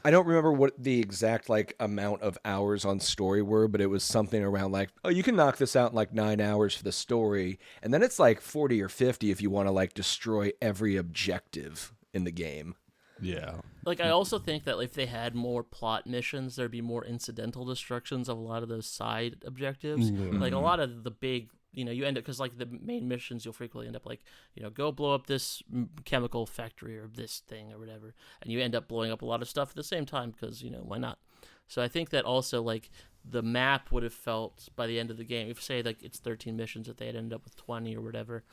I don't remember what the exact like amount of hours on story were, but it was something around like, oh, you can knock this out in like 9 hours for the story, and then it's like 40 or 50 if you want to like destroy every objective in the game.
Yeah.
Like, I also think that if they had more plot missions, there'd be more incidental destructions of a lot of those side objectives. Like, a lot of the big, you know, you end up, because, like, the main missions, you'll frequently end up, like, you know, go blow up this chemical factory or this thing or whatever. And you end up blowing up a lot of stuff at the same time because, you know, why not? So I think that also, like, the map would have felt, by the end of the game, if, say, like, it's 13 missions, if they had ended up with 20 or whatever,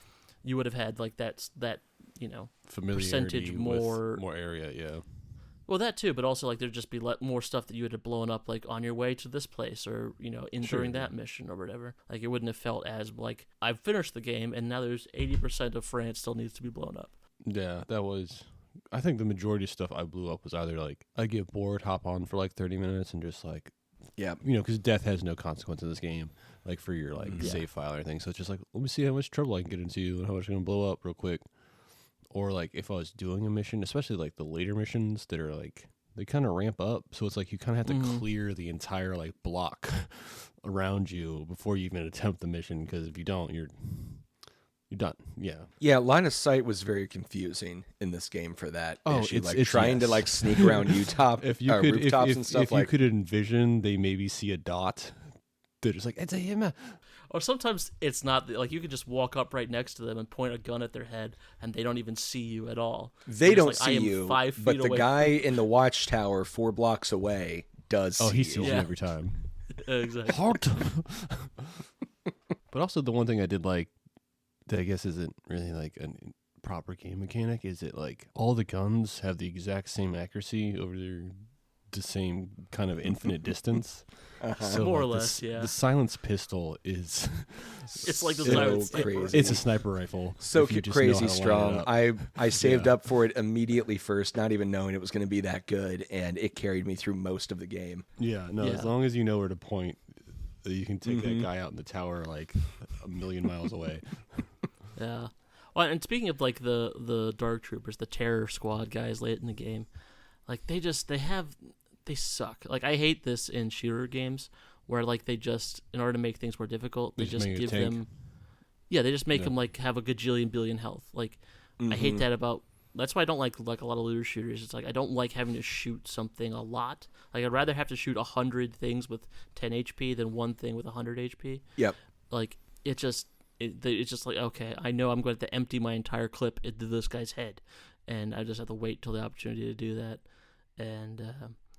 you would have had, like, that you know,
Familiarity
percentage more
with more area, yeah.
well, that too, but also like there'd just be more stuff that you would have blown up like on your way to this place or, you know, during that mission or whatever. Like it wouldn't have felt as like I've finished the game and now there's 80% of France still needs to be blown up.
Yeah, that was... I think the majority of stuff I blew up was either like, I get bored, hop on for like 30 minutes and just like,
Yeah.
you know, because death has no consequence in this game, like for your like save file or anything. So it's just like, let me see how much trouble I can get into and how much I'm going to blow up real quick. Or like if I was doing a mission, especially like the later missions that are like, they kind of ramp up. So it's like you kind of have to clear the entire like block around you before you even attempt the mission. Because if you don't, you're done. Yeah.
Yeah, line of sight was very confusing in this game for that
Oh,
issue.
it's-
Like
it's-
trying to
yes.
like sneak around
If you could,
rooftops
if
and stuff
if
like.
you could envision, they maybe see a dot. They're just like, it's a him.
Or sometimes it's not like you could just walk up right next to them and point a gun at their head and they don't even see you at all.
They
They're just
don't
like, I
see
am
you,
5 feet
but the
away
guy in the watchtower 4 blocks away does
Oh,
see
he
you.
sees you
Yeah.
every time.
Exactly.
Hot. But also the one thing I did like that I guess isn't really like a proper game mechanic is it like all the guns have the exact same accuracy over the same kind of infinite distance. So
More or
like,
less, yeah.
The silenced pistol is
It's like the
So
silence.
crazy.
it's a sniper rifle.
So
if you just know
crazy
how to line it
strong.
up.
I saved
Yeah.
up for it immediately first, not even knowing it was going to be that good, and it carried me through most of the game.
Yeah, no,
Yeah.
as long as you know where to point, you can take
Mm-hmm.
that guy out in the tower like a million miles away.
Yeah. Well, and speaking of like the Dark Troopers, the Terror Squad guys late in the game, like they suck. Like I hate this in shooter games where like they just, in order to make things more difficult, they
They just
just
make a
give
tank.
them, yeah, they just make
Yeah.
them like have a gajillion billion health. Like I hate that about. That's why I don't like a lot of looter shooters. It's like I don't like having to shoot something a lot. Like I'd rather have to shoot 100 things with 10 HP than one thing with 100 HP.
Yep.
Like it's just like, okay, I know I'm going to have to empty my entire clip into this guy's head, and I just have to wait till the opportunity to do that. And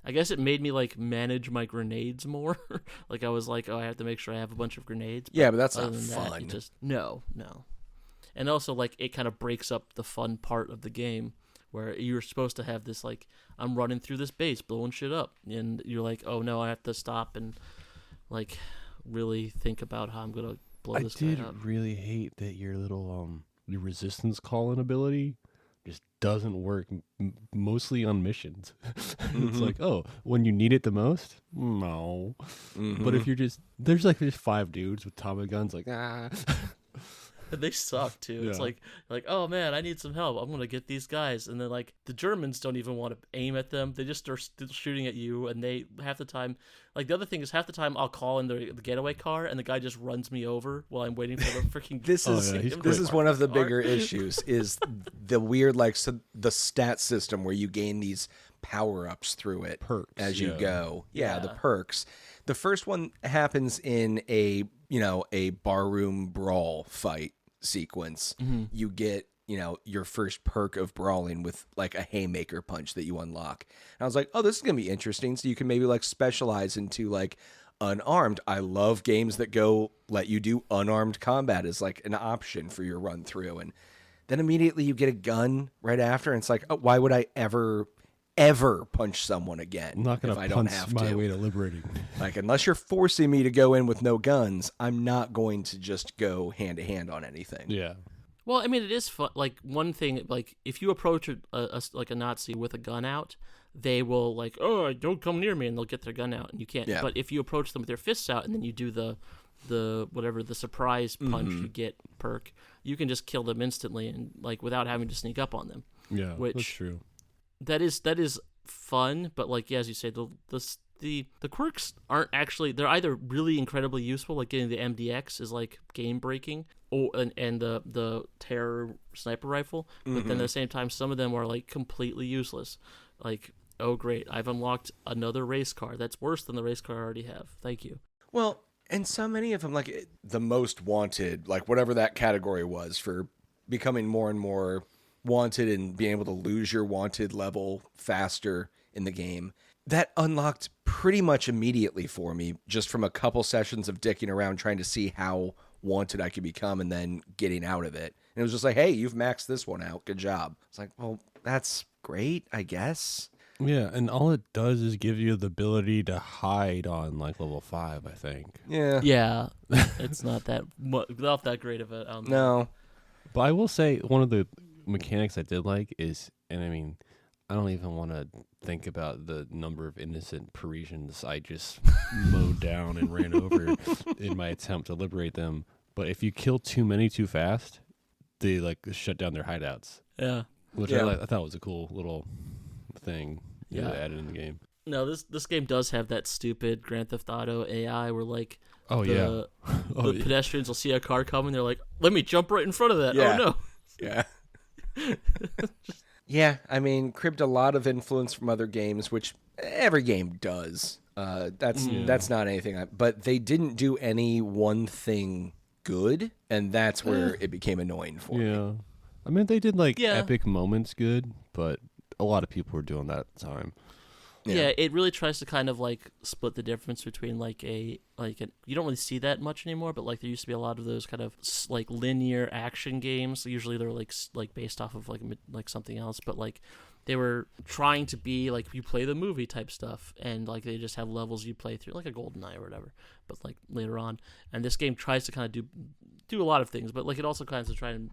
I guess it made me like manage my grenades more. Like I was like, oh, I have to make sure I have a bunch of grenades.
Yeah, but that's
other
not
than that,
fun.
it just no. And also like it kind of breaks up the fun part of the game where you're supposed to have this like, I'm running through this base blowing shit up, and you're like, oh no, I have to stop and like really think about how I'm gonna blow
I
this
did
guy up.
really hate that your little your resistance call-in ability just doesn't work mostly on missions. It's like, oh, when you need it the most? No. But if you're there's like just 5 dudes with Tommy guns, like,
And they suck too. It's
Yeah.
like, oh man, I need some help. I'm gonna get these guys, and then like the Germans don't even want to aim at them. They just start still shooting at you, and they half the time. Like the other thing is half the time I'll call in the getaway car, and the guy just runs me over while I'm waiting for the freaking.
This is
yeah, he's
this is one of the
car.
bigger issues is the weird the stat system where you gain these power-ups through it
Perks,
as you
yeah.
go. Yeah, the
Yeah.
perks. The first one happens in a barroom brawl fight sequence. You get, your first perk of brawling with like a haymaker punch that you unlock. And I was like, oh, this is going to be interesting. So you can maybe like specialize into like unarmed. I love games that let you do unarmed combat as like an option for your run through. And then immediately you get a gun right after. And it's like, oh, why would I ever punch someone again
I'm not going
if I
to
don't
punch
have
my
to?
way to liberating.
Like, unless you're forcing me to go in with no guns, I'm not going to just go hand to hand on anything.
Yeah.
Well, I mean, it is fun. Like one thing, like if you approach a Nazi with a gun out, they will like, oh, don't come near me, and they'll get their gun out, and you can't.
Yeah.
But if you approach them with their fists out, and then you do the surprise punch you get perk, you can just kill them instantly, and like without having to sneak up on them.
Yeah,
Which-
that's true.
That is fun, but like as you say, the quirks aren't actually. They're either really incredibly useful, like getting the MDX is like game breaking, and the terror sniper rifle. But then at the same time, some of them are like completely useless. Like, oh great, I've unlocked another race car that's worse than the race car I already have. Thank you.
Well, and so many of them, like the most wanted, like whatever that category was for becoming more and more wanted and being able to lose your wanted level faster in the game, that unlocked pretty much immediately for me, just from a couple sessions of dicking around trying to see how wanted I could become and then getting out of it. And it was just like, hey, you've maxed this one out. Good job. It's like, well, that's great, I guess.
Yeah, and all it does is give you the ability to hide on like level 5, I think.
Yeah.
Yeah, it's not that great of a.
No.
But I will say one of the mechanics I did like is, and I mean, I don't even want to think about the number of innocent Parisians I just mowed down and ran over in my attempt to liberate them. But if you kill too many too fast, they like shut down their hideouts,
Yeah.
which
Yeah.
I thought was a cool little thing
Yeah.
added in the game.
No, this game does have that stupid Grand Theft Auto AI where like
Oh
the,
yeah, oh,
the
yeah.
pedestrians will see a car coming, they're like, let me jump right in front of that.
Yeah.
Oh no.
Yeah. Yeah, I mean, cribbed a lot of influence from other games, which every game does. That's not anything. But they didn't do any one thing good, and that's where it became annoying for me.
Yeah, I mean they did like
Yeah.
epic moments good, but a lot of people were doing that at the time.
Yeah, it really tries to kind of like split the difference between you don't really see that much anymore, but like there used to be a lot of those kind of like linear action games. Usually they're like based off of like something else, but like they were trying to be like you play the movie type stuff, and like they just have levels you play through, like a GoldenEye or whatever, but like later on. And this game tries to kind of do a lot of things, but like it also kind of try and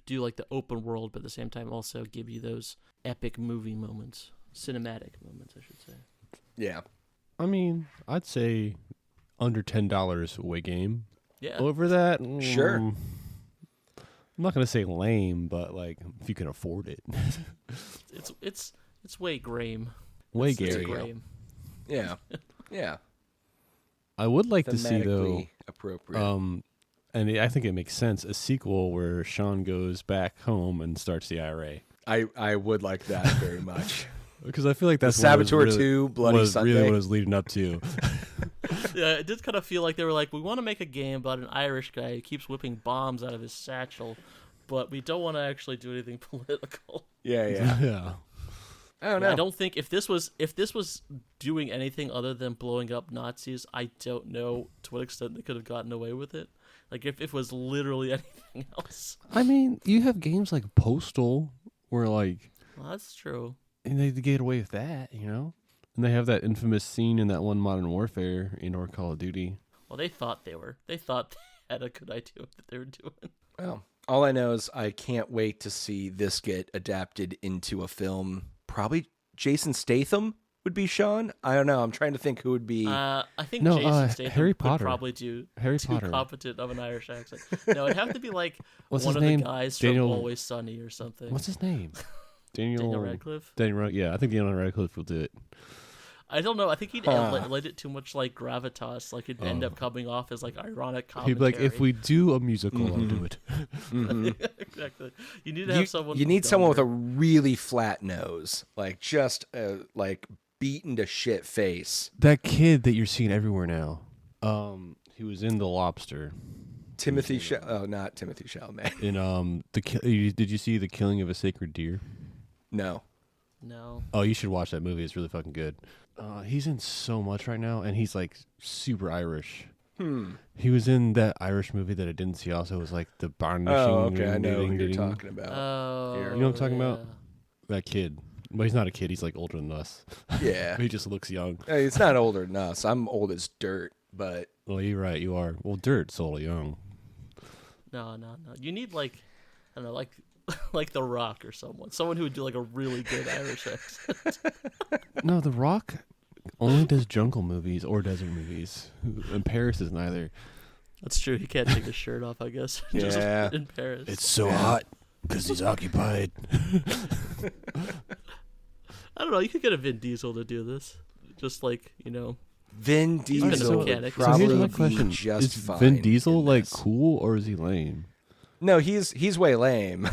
do like the open world, but at the same time also give you those epic movie moments. Cinematic moments, I should say.
Yeah.
I mean, I'd say under $10 away game.
Yeah.
Over that,
Sure.
I'm not gonna say lame, but like if you can afford it.
It's way grame.
Way
It's
Gary.
grame.
Yeah. Yeah.
I would like to see though,
Thematically appropriate.
and I think it makes sense, a sequel where Sean goes back home and starts the IRA.
I would like that very much.
Because I feel like that's
Saboteur 2, Bloody Sunday.
really what it was leading up to.
Yeah, it did kind of feel like they were like, we want to make a game about an Irish guy who keeps whipping bombs out of his satchel, but we don't want to actually do anything political.
Yeah.
Yeah.
I don't know.
I don't think if this was doing anything other than blowing up Nazis, I don't know to what extent they could have gotten away with it. Like if it was literally anything else.
I mean, you have games like Postal where like
Well, that's true.
and they get away with that, you know? And they have that infamous scene in that one Modern Warfare or Call of Duty.
Well, they thought they had a good idea what they were doing.
Well, all I know is I can't wait to see this get adapted into a film. Probably Jason Statham would be Sean. I don't know. I'm trying to think who would be.
I think
No,
Jason Statham
Harry
would
Potter.
probably do
Harry
too
Potter.
competent of an Irish accent. No, it'd have to be like
What's
one
his
of
name?
the guys
Daniel-
from Always Sunny or something.
What's his name? Daniel
Radcliffe?
Yeah, I think Daniel Radcliffe will do it.
I don't know. I think he'd let it too much like gravitas. Like it'd end up coming off as like ironic commentary.
He'd be like, if we do a musical, I'll do it.
Exactly. You need to have someone.
You need someone with a
dumber.
really flat nose, like just like beaten to shit face.
That kid that you're seeing everywhere now, he was in The Lobster.
Not Timothy Chalamet.
In did you see The Killing of a Sacred Deer?
No.
No.
Oh, you should watch that movie. It's really fucking good. He's in so much right now, and he's like super Irish. He was in that Irish movie that I didn't see. Also, it was like the Barnishing.
Oh, okay. I know who you're talking about.
Oh.
You know what I'm talking about? That kid. But he's not a kid. He's like older than us.
Yeah.
He just looks young.
Hey, it's not older than us. I'm old as dirt, but
Well, you're right. You are. Well, Dirt's a little young.
No. You need like, I don't know, like The Rock or someone who would do like a really good Irish accent.
No, The Rock only does jungle movies or desert movies. And Paris is neither.
That's true. He can't take his shirt off, I guess. Just
Yeah.
in Paris.
It's so hot because he's occupied.
I don't know. You could get a Vin Diesel to do this. Just like,
Vin
been a
Diesel would
mechanic.
So here's my
probably
question:
be just
is
fine.
Vin Diesel
in
like
this.
cool or is he lame?
No, he's way lame.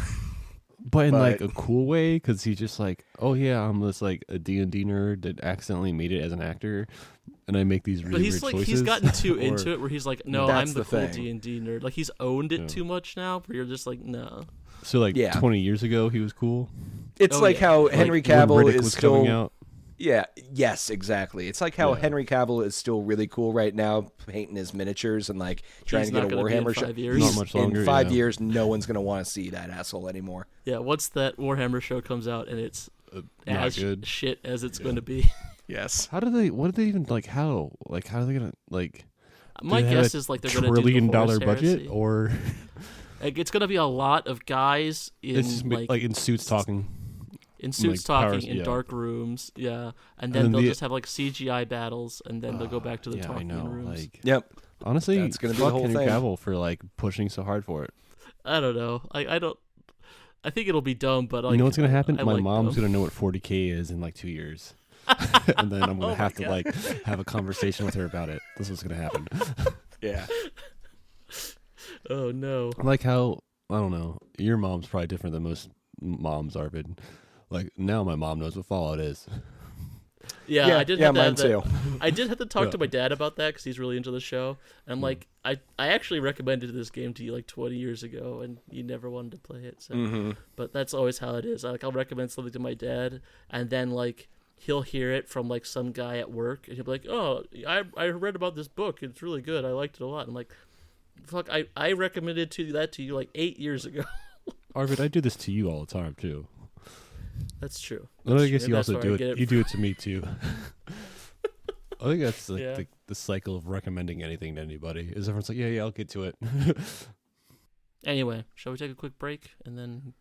But in like
But-
a cool way, because he's just like, oh yeah, I'm this like a D&D nerd that accidentally made it as an actor, and I make these really
But he's
weird
like
choices.
he's gotten too
Or-
into it where he's like, no,
That's
I'm the
the
cool
thing.
D&D nerd. Like he's owned it
Yeah.
too much now. Where you're just like, no.
So like
Yeah.
20 years ago, he was cool.
It's
Oh,
like
yeah.
how
Like,
Henry
when
Cavill
Riddick
is
was
still
coming out.
Yeah, yes, exactly. It's like how
Yeah.
Henry Cavill is still really cool right now, painting his miniatures and like trying
He's
to get
not
a
gonna be in
Warhammer
5
show.
years.
Not much longer,
In 5
yeah.
years, no one's gonna want to see that asshole anymore.
Yeah, once that Warhammer show comes out and it's
Not
as
good.
shit as it's going to be.
Yes.
What are they even like? How are they gonna like?
My
do they have
guess
a
is like they're going to do the
$1 trillion
Horus
budget,
Heresy.
or
Like it's going to be a lot of guys in
it's just like in suits talking.
in suits
like,
talking
powers-
in
yeah.
dark rooms, yeah, and
then
then they'll
the-
just have like CGI battles, and then they'll go back to the
yeah, I
talking
know.
rooms.
Like
Yep.
honestly,
That's gonna be the
fuck
whole
Henry
thing.
Cavill for like pushing so hard for it.
I don't know. I don't. I think it'll be dumb, but like,
You know what's gonna happen?
I
My
like
mom's
dumb.
gonna know what 40K is in like 2 years, and then I'm gonna
Oh my
have to
God.
like have a conversation with her about it. This is what's gonna happen.
Yeah.
Oh no.
I like how I don't know. Your mom's probably different than most moms are, but like now my mom knows what Fallout is.
Yeah, I did.
yeah,
have to
mine
have that-
too.
I did have to talk
Yeah.
to my dad about that because he's really into the show. And I'm like, I actually recommended this game to you like 20 years ago, and you never wanted to play it. So,
Mm-hmm.
but that's always how it is. Like, I'll recommend something to my dad, and then like he'll hear it from like some guy at work, and he'll be like, "Oh, I read about this book. It's really good. I liked it a lot." I'm like, "Fuck, I recommended that to you like 8 years ago."
Arvid, I do this to you all the time too.
That's true.
But I guess
true.
you
That's
also
where
do
I
it.
get
You do it to me too. I think that's like
Yeah.
the cycle of recommending anything to anybody. Is everyone's like, yeah, I'll get to it.
Anyway, shall we take a quick break and then?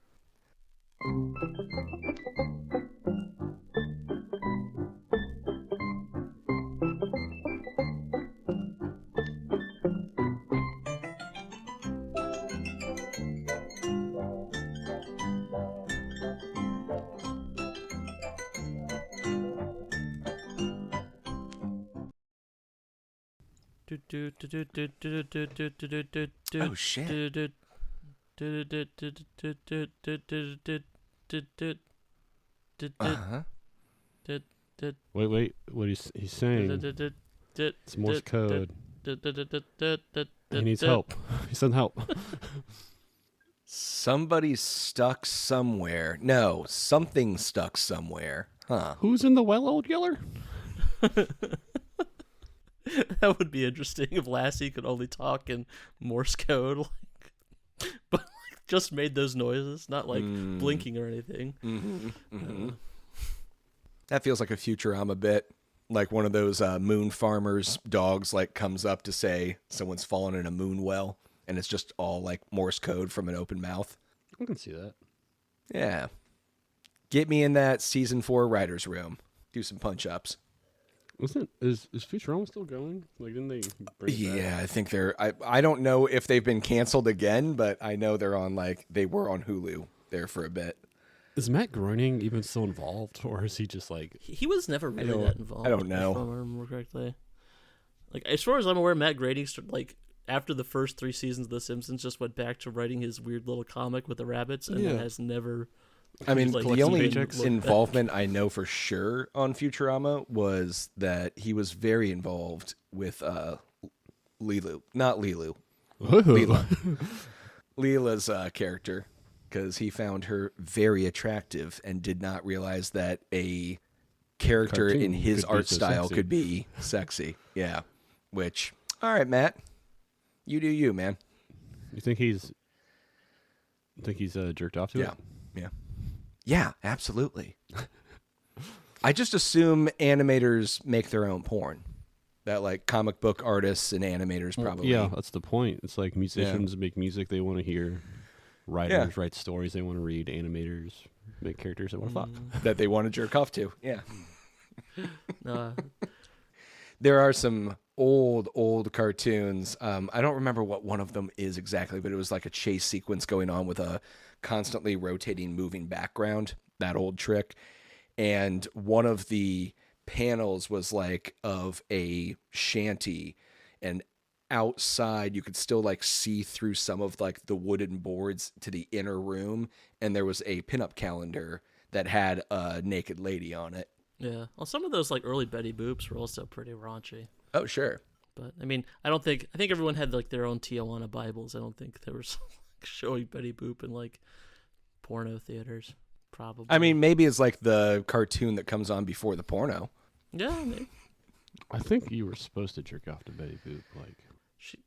Oh, shit. Uh-huh.
Wait, what he's saying? It's Morse code. He needs help. He's on help.
Somebody's stuck somewhere. No, something's stuck somewhere. Huh.
Who's in the well, old Yeller?
That would be interesting if Lassie could only talk in Morse code, but just made those noises, not like blinking or anything.
That feels like a Futurama bit. Like one of those moon farmers' dogs like comes up to say someone's fallen in a moon well, and it's just all like Morse code from an open mouth.
I can see that.
Yeah. Get me in that season 4 writer's room. Do some punch-ups.
Is Futurama still going? Like, didn't they bring it back?
Yeah, I think they're... I don't know if they've been canceled again, but I know they're on, like... They were on Hulu there for a bit.
Is Matt Groening even still involved, or is he just like...
He was never really that involved.
I don't know.
If I remember correctly. Like, as far as I'm aware, Matt Groening, like, after the first 3 seasons of The Simpsons, just went back to writing his weird little comic with the rabbits, and has never...
I mean,
like,
the only
paychecks.
involvement I know for sure on Futurama was that he was very involved with Lilu. Not Lilu. Leela. Leela's character, because he found her very attractive and did not realize that a character
Cartoon
in his
could be
art
so
style
sexy.
could be sexy. Yeah. Which, all right, Matt. You do you, man.
You think he's jerked off to it?
Yeah, absolutely. I just assume animators make their own porn. That like comic book artists and animators probably.
Yeah, that's the point. It's like musicians make music they want to hear. Writers write stories they want to read. Animators make characters they want to fuck.
That they want to jerk off to. Yeah.
Uh,
There are some old cartoons. I don't remember what one of them is exactly, but it was like a chase sequence going on with a constantly rotating, moving background, that old trick. And one of the panels was like of a shanty, and outside you could still like see through some of like the wooden boards to the inner room, and there was a pinup calendar that had a naked lady on it.
yeah. Well, some of those like early Betty Boops were also pretty raunchy.
Oh, sure.
But I mean, I think everyone had like their own Tijuana Bibles. I don't think there was like, showing Betty Boop in like porno theaters. Probably.
I mean, maybe it's like the cartoon that comes on before the porno.
yeah. Maybe.
I think you were supposed to jerk off to Betty Boop. Like,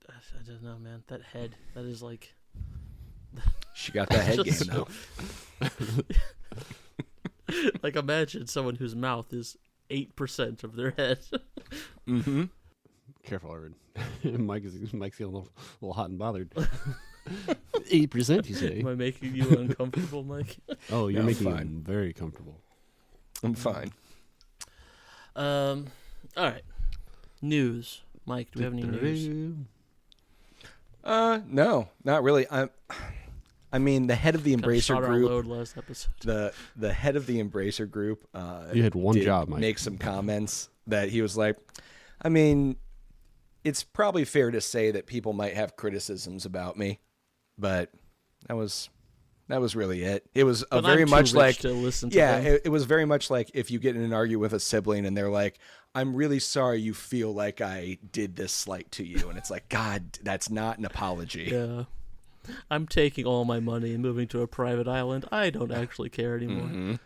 I don't know, man. That head. That is like.
She got that head game,
Just
though.
Like, imagine someone whose mouth is 8% of their head.
Mm-hmm.
careful, Arvid. Mike's feeling a little hot and bothered. 8%, you say?
Am I making you uncomfortable, Mike?
Oh, you're
No,
making
fine.
him very comfortable.
I'm fine.
All right. News, Mike. Do we have any news?
No, not really. I mean, the head of the
Kinda
Embracer
shot our
group,
load last episode.
the head of the Embracer group,
You had one
did
job, Mike.
make some comments that he was like, I mean, it's probably fair to say that people might have criticisms about me, but that was really it. It was
But
very
I'm too
much
rich
like,
to listen to
yeah,
them.
it was very much like if you get in an argument with a sibling and they're like, I'm really sorry you feel like I did this slight to you. And it's like, God, that's not an apology.
Yeah. I'm taking all my money and moving to a private island. I don't actually care anymore.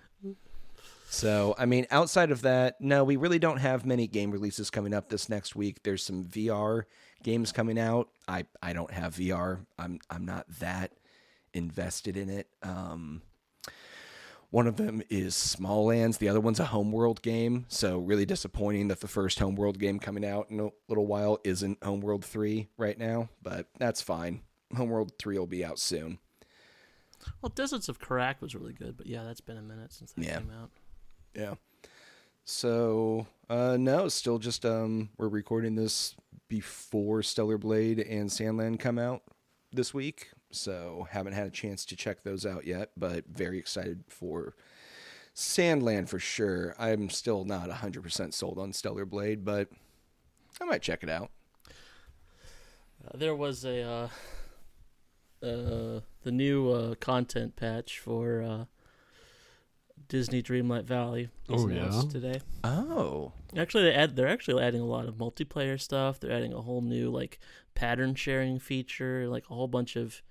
So, I mean, outside of that, no, we really don't have many game releases coming up this next week. There's some VR games coming out. I don't have VR. I'm not that invested in it. One of them is Small Lands. The other one's a Homeworld game. So really disappointing that the first Homeworld game coming out in a little while isn't Homeworld 3 right now, but that's fine. Homeworld 3 will be out soon.
Well, Deserts of Karak was really good, but yeah, that's been a minute since that came out.
Yeah. So, no, still just, we're recording this before Stellar Blade and Sandland come out this week. So, haven't had a chance to check those out yet, but very excited for Sandland for sure. I'm still not 100% sold on Stellar Blade, but I might check it out.
There was the new content patch for Disney Dreamlight Valley was announced today.
Oh.
Actually, they're actually adding a lot of multiplayer stuff. They're adding a whole new like pattern sharing feature, like a whole bunch of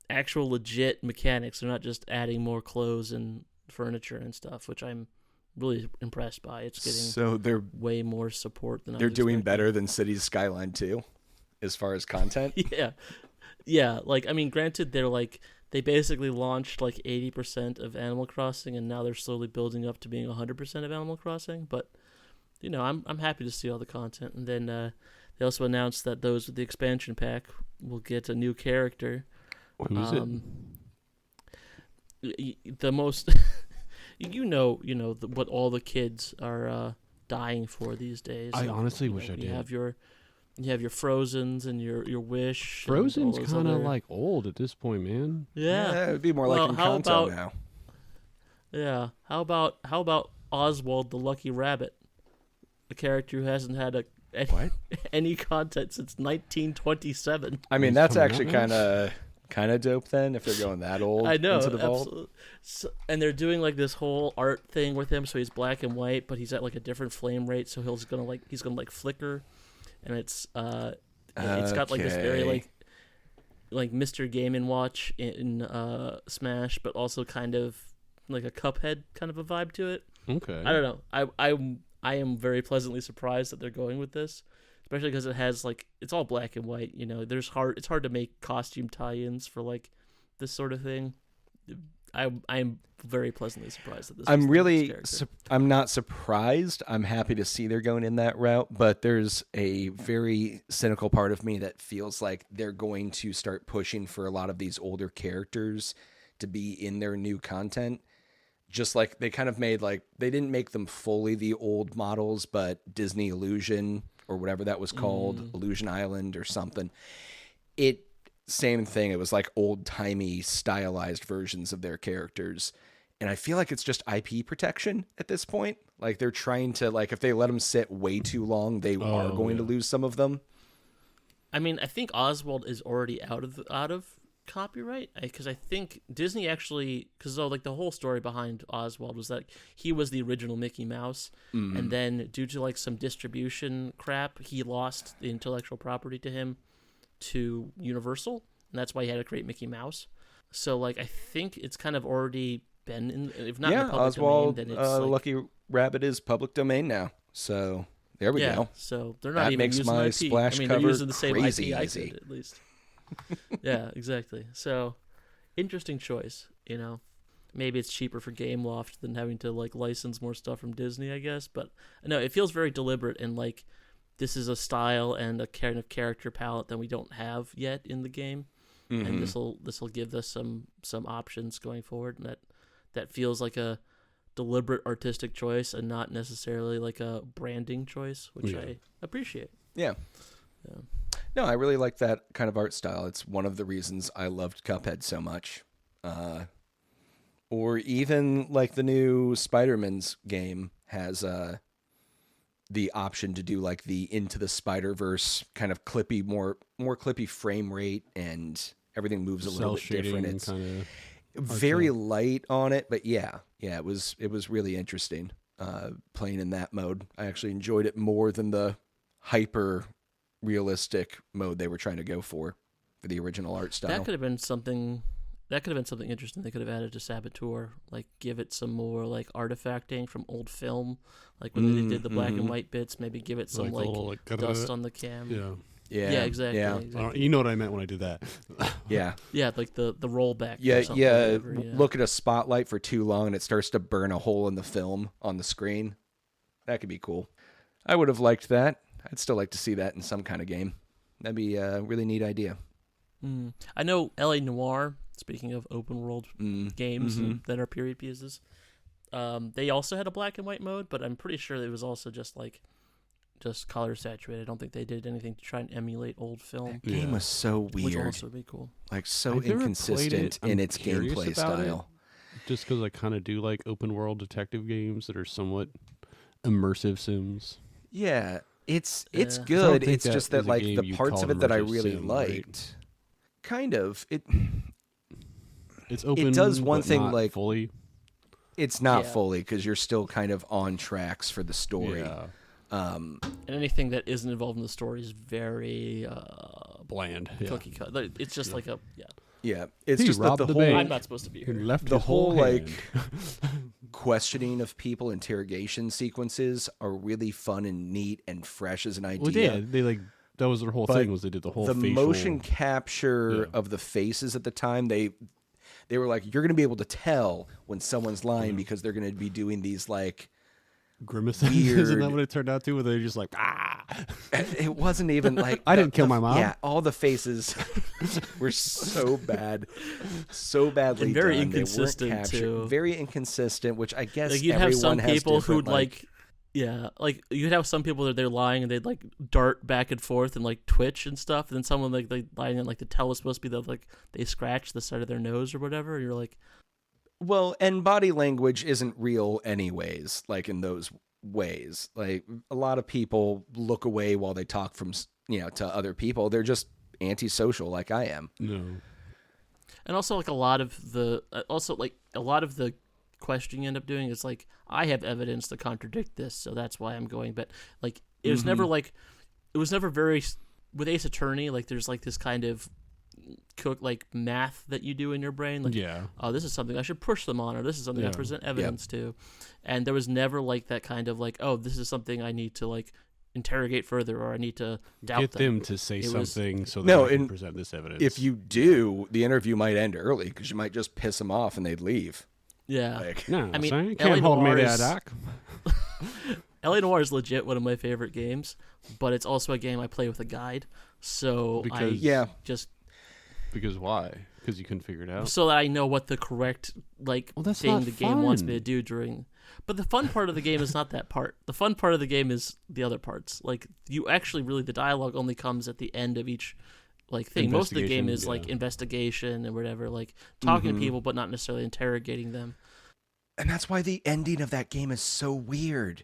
actual legit mechanics. They're not just adding more clothes and furniture and stuff, which I'm really impressed by. It's getting way more support than
they're doing better than Cities Skyline 2 as far as content.
Yeah. Like, I mean, granted, they basically launched like 80% of Animal Crossing, and now they're slowly building up to being 100% of Animal Crossing. But you know, I'm happy to see all the content. And then they also announced that those with the expansion pack will get a new character.
Who's it?
The most, what all the kids are dying for these days.
I honestly wish I did.
You have your Frozens and your Wish.
Frozen's kind of like old at this point, man.
Yeah, it would be more like Encanto now.
Yeah. How about Oswald the Lucky Rabbit, a character who hasn't had any content since 1927.
I mean, that's actually kind of dope then if they're going that old.
I know,
into the vault.
absolutely. So, and they're doing like this whole art thing with him, so he's black and white, but he's at like a different flame rate, so he's gonna flicker, and it's got like this very like Mr. Game & Watch in Smash, but also kind of like a Cuphead kind of a vibe to it.
Okay.
I don't know. I am very pleasantly surprised that they're going with this, especially because it has like it's all black and white. You know, it's hard to make costume tie-ins for like this sort of thing. I'm very pleasantly surprised that this.
I'm not surprised. I'm happy to see they're going in that route, but there's a very cynical part of me that feels like they're going to start pushing for a lot of these older characters to be in their new content. Just like they kind of made they didn't make them fully the old models, but Disney Illusion or whatever that was called, Illusion Island or something. Same thing. It was like old-timey stylized versions of their characters. And I feel like it's just IP protection at this point. Like they're trying to, if they let them sit way too long, they are going to lose some of them.
I mean, I think Oswald is already out of copyright, because I think Disney actually, because the whole story behind Oswald was that he was the original Mickey Mouse, and then due to some distribution crap, he lost the intellectual property to him to Universal, and that's why he had to create Mickey Mouse. So I think it's kind of already been in, if not in the public
Oswald,
domain, then it's
Lucky Rabbit is public domain now. So there we go.
So they're not
that
even
makes
using
my
IP.
splash
they're
cover
using the same
crazy
IP
easy.
I did, at least. Yeah, exactly. So interesting choice. Maybe it's cheaper for Gameloft than having to license more stuff from Disney, I guess. But no, it feels very deliberate, and this is a style and a kind of character palette that we don't have yet in the game, and this will give us some options going forward, and that feels like a deliberate artistic choice and not necessarily like a branding choice, which I appreciate.
Yeah. No, I really like that kind of art style. It's one of the reasons I loved Cuphead so much. Or even the new Spider-Man's game has the option to do the Into the Spider-Verse kind of clippy, more clippy frame rate, and everything moves a little bit different. It's very light on it, but yeah, it was really interesting playing in that mode. I actually enjoyed it more than the hyper realistic mode they were trying to go for the original art style.
That could have been something that could have been something interesting they could have added to Saboteur, like give it some more like artifacting from old film, like when they did the black and white bits, maybe give it some like,
little,
dust on the cam.
Yeah,
exactly.
Yeah.
exactly.
You know what I meant when I did that.
Yeah.
Yeah, like the rollback.
Yeah,
or something, whatever,
Look at a spotlight for too long and it starts to burn a hole in the film on the screen. That could be cool. I would have liked that. I'd still like to see that in some kind of game. That'd be a really neat idea.
I know L.A. Noire, speaking of open world games that are period pieces, they also had a black and white mode, but I'm pretty sure it was also just color saturated. I don't think they did anything to try and emulate old film.
That game was so weird.
Which also would be cool.
Like so inconsistent in its gameplay style.
Just because I kind of do like open world detective games that are somewhat immersive sims.
Yeah, it's
I
good.
don't think
It's
that
just that
is a
like
game
the
you'd
parts
call
of it that I
immersive
really
sim,
liked.
right?
Kind of.
It's open.
It does one
but
thing
not
like
fully.
It's not fully because you're still kind of on tracks for the story.
Yeah.
And anything that isn't involved in the story is very
Bland.
cookie cut. Like, it's just like a
Yeah, it's
He
just that
robbed
the
the
whole
bank.
I'm not supposed to be here.
Left
the
his
whole
hand.
questioning of people, interrogation sequences are really fun and neat and fresh as an idea.
Well, yeah, they like that was their whole
But
thing was they did the whole facial...
motion capture of the faces at the time. They were like, you're going to be able to tell when someone's lying because they're going to be doing these like
grimaces.
weird.
Isn't that what it turned out to? Where they're just like, ah.
It wasn't even like
I didn't kill my mom.
Yeah, all the faces were so bad, so badly
And very
done. They weren't
inconsistent,
captured.
too.
Very inconsistent, which I guess
Like you'd have some
everyone has
people who'd
different,
like like you'd have some people that they're lying and they'd like dart back and forth and like twitch and stuff, and then someone like they lying and like the tell was supposed to be that like they scratch the side of their nose or whatever, and you're like,
well, and body language isn't real anyways, like in those ways. Like a lot of people look away while they talk from to other people. They're just antisocial like I am.
No.
and also like a lot of the questioning you end up doing is like, I have evidence to contradict this, so that's why I'm going. But like it was never like, it was never very, with Ace Attorney, like there's like this kind of math that you do in your brain, like, oh, this is something I should push them on, or this is something I present evidence to, and there was never like that kind of like, oh, this is something I need to like interrogate further, or I need to doubt
Get them to say something so that I can present this evidence.
If you do, the interview might end early because you might just piss them off and they'd leave.
Yeah.
Like,
no,
I mean,
son, you can't hold me there, Doc.
L.A. Noire is legit one of my favorite games, but it's also a game I play with a guide. So
Because why? Because you couldn't figure it out.
So that I know what the correct thing the game wants me to do during. But the fun part of the game is not that part. The fun part of the game is the other parts. Like you actually really the dialogue only comes at the end of each thing. Most of the game is like investigation and whatever, like talking to people but not necessarily interrogating them.
And that's why the ending of that game is so weird.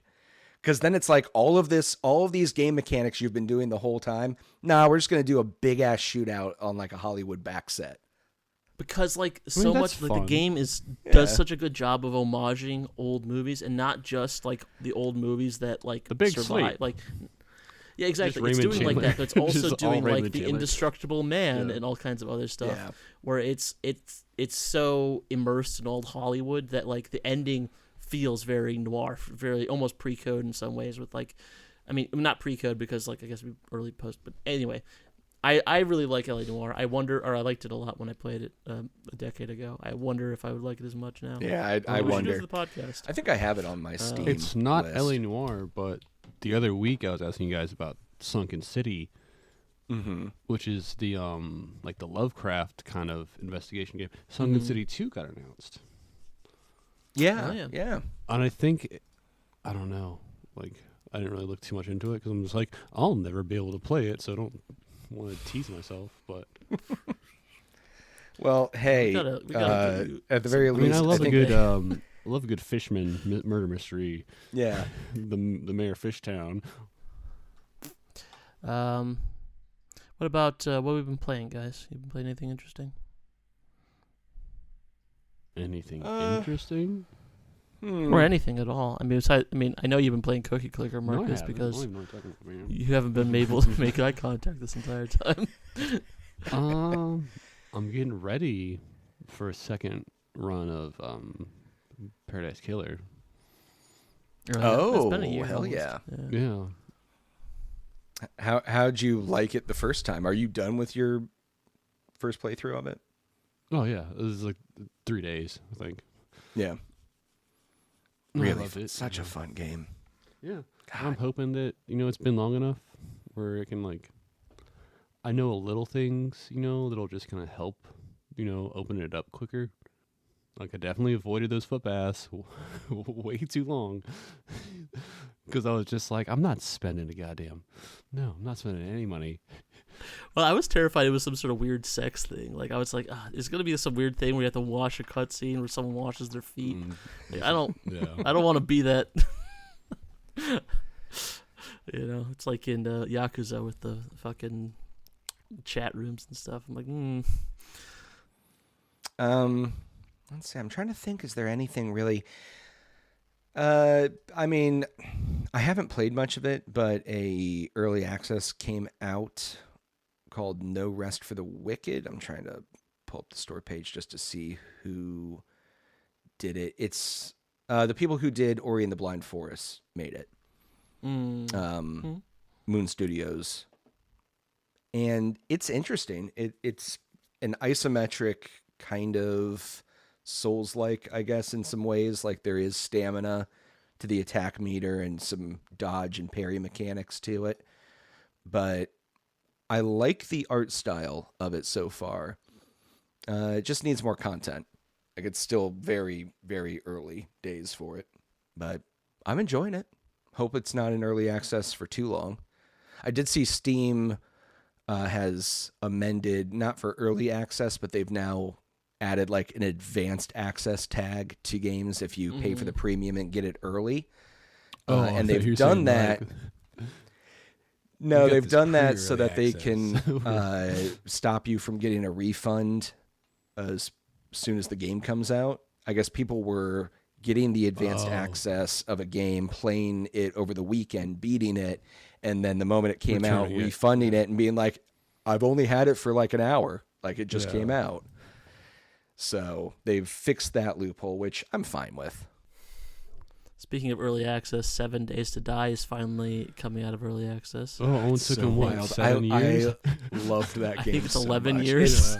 Because then it's like all of these game mechanics you've been doing the whole time. Nah, we're just going to do a big ass shootout on like a Hollywood back set.
Because much
fun.
the game does such a good job of homaging old movies, and not just like the old movies that like
The Big
survive.
Sleep.
Yeah, exactly. It's
Raymond
doing like
Chandler.
that, but it's also
Just all
doing like
Raymond
the
Chandler.
Indestructible Man and all kinds of other stuff.
Yeah.
Where it's so immersed in old Hollywood that like the ending feels very noir, very almost pre-code in some ways. With like, I mean, not pre-code because like I guess we early post, but anyway, I really like L.A. Noire. I liked it a lot when I played it a decade ago. I wonder if I would like it as much now.
Yeah, I
We should do
wonder.
it for the podcast.
I think I have it on my Steam.
It's not
list.
L.A. Noire, but the other week I was asking you guys about Sunken City, which is the the Lovecraft kind of investigation game. Sunken City 2 got announced.
Yeah,
yeah.
And I think, I don't know, like, I didn't really look too much into it because I'm just like, I'll never be able to play it, so I don't want to tease myself, but...
Well, hey,
We gotta do
at the very
I
least,
mean, I love a
think
good, I love a good Fishman murder mystery.
yeah.
The Mayor Fishtown.
What about what we've been playing, guys? You been playing anything interesting?
Anything interesting?
Or anything at all? I mean, I know you've been playing Cookie Clicker,
No, I
Marcus,
haven't. I
because
don't even know what you're talking about, man.
you haven't been able to make eye contact this entire time.
I'm getting ready for a second run of Paradise Killer.
It's been a year
hell
almost.
yeah.
Yeah.
How'd you like it the first time? Are you done with your first playthrough of it?
Oh yeah, it was like 3 days, I think.
Yeah.
No, I
Really,
loved it.
such a fun game.
Yeah. I'm hoping that, it's been long enough where it can, I know little things, that'll just kind of help, open it up quicker. Like, I definitely avoided those footbaths way too long. Because I was just like, I'm not spending I'm not spending any money.
Well, I was terrified it was some sort of weird sex thing. Like, I was like, it's going to be some weird thing where you have to watch a cutscene where someone washes their feet. Like, I don't want to be that. It's like in Yakuza with the fucking chat rooms and stuff. I'm like,
Let's see. I'm trying to think. Is there anything really? I mean, I haven't played much of it, but a early access came out called No Rest for the Wicked. I'm trying to pull up the store page just to see who did it. It's the people who did Ori and the Blind Forest made it. Moon Studios, and it's interesting. It's an isometric kind of Souls-like, I guess, in some ways. Like, there is stamina to the attack meter and some dodge and parry mechanics to it. But I like the art style of it so far. It just needs more content. Like, it's still very, very early days for it. But I'm enjoying it. Hope it's not in early access for too long. I did see Steam has amended, not for early access, but they've now added like an advanced access tag to games if you pay for the premium and get it early. And they've done that. No, they've done that so that they can stop you from getting a refund as soon as the game comes out. I guess people were getting the advanced access of a game, playing it over the weekend, beating it, and then the moment it came out, refunding it and being like, I've only had it for like an hour. Like, it just came out. So they've fixed that loophole, which I'm fine with.
Speaking of early access, 7 Days to Die is finally coming out of early access.
Oh, it only took them, what, 7 years?
I loved that game.
I think it's
so
11
much.
years.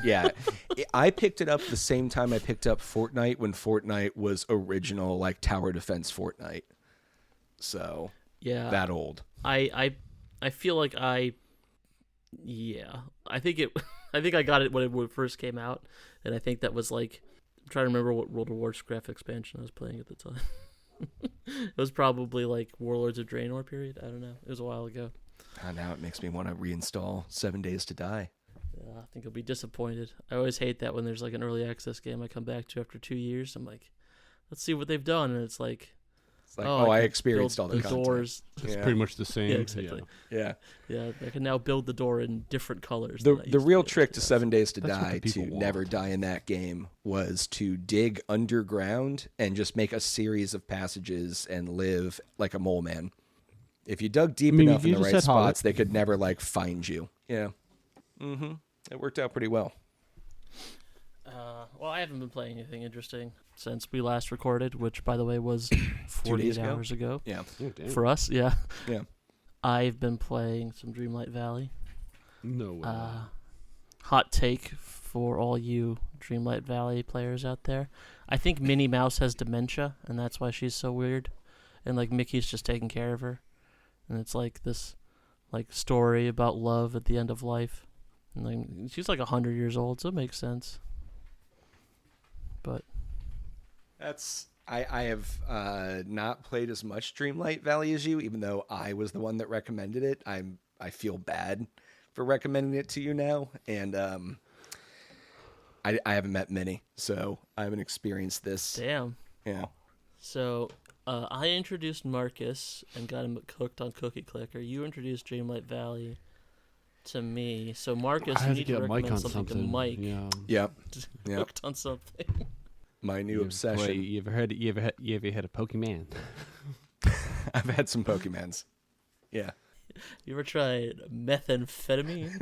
I picked it up the same time I picked up Fortnite when Fortnite was original, like, tower defense Fortnite. So, that old.
I feel like I think I got it when it first came out, and I think that was like, I'm trying to remember what World of Warcraft expansion I was playing at the time. It was probably like Warlords of Draenor period. I don't know. It was a while ago.
Now it makes me want to reinstall 7 Days to Die.
Yeah, I think I'll be disappointed. I always hate that when there's like an early access game I come back to after 2 years. I'm like, let's see what they've done, and it's like,
I experienced all the content.
doors.
It's pretty much the same.
Yeah, exactly.
Yeah.
I can now build the door in different colors.
The real trick to 7 Days to Die, to never die in that game, was to dig underground and just make a series of passages and live like a mole man. If you dug deep enough in the right spots, they could never like find you. Yeah. It worked out pretty well.
Well, I haven't been playing anything interesting since we last recorded, which, by the way, was 48 hours ago.
Yeah.
For us, yeah.
Yeah.
I've been playing some Dreamlight Valley.
No way.
Hot take for all you Dreamlight Valley players out there. I think Minnie Mouse has dementia, and that's why she's so weird. And, like, Mickey's just taking care of her. And it's, like, this, like, story about love at the end of life. And, like, she's, like, 100 years old, so it makes sense. But
I have not played as much Dreamlight Valley as you, even though I was the one that recommended it. I feel bad for recommending it to you now, and I haven't met Minnie, so I haven't experienced this.
Damn.
Yeah.
So I introduced Marcus and got him hooked on Cookie Clicker. You introduced Dreamlight Valley to me. So Marcus, you need to recommend something to Mike.
Yep.
Hooked on something.
My new obsession.
Wait, you ever had a Pokemon?
I've had some Pokemons. Yeah.
You ever tried methamphetamine?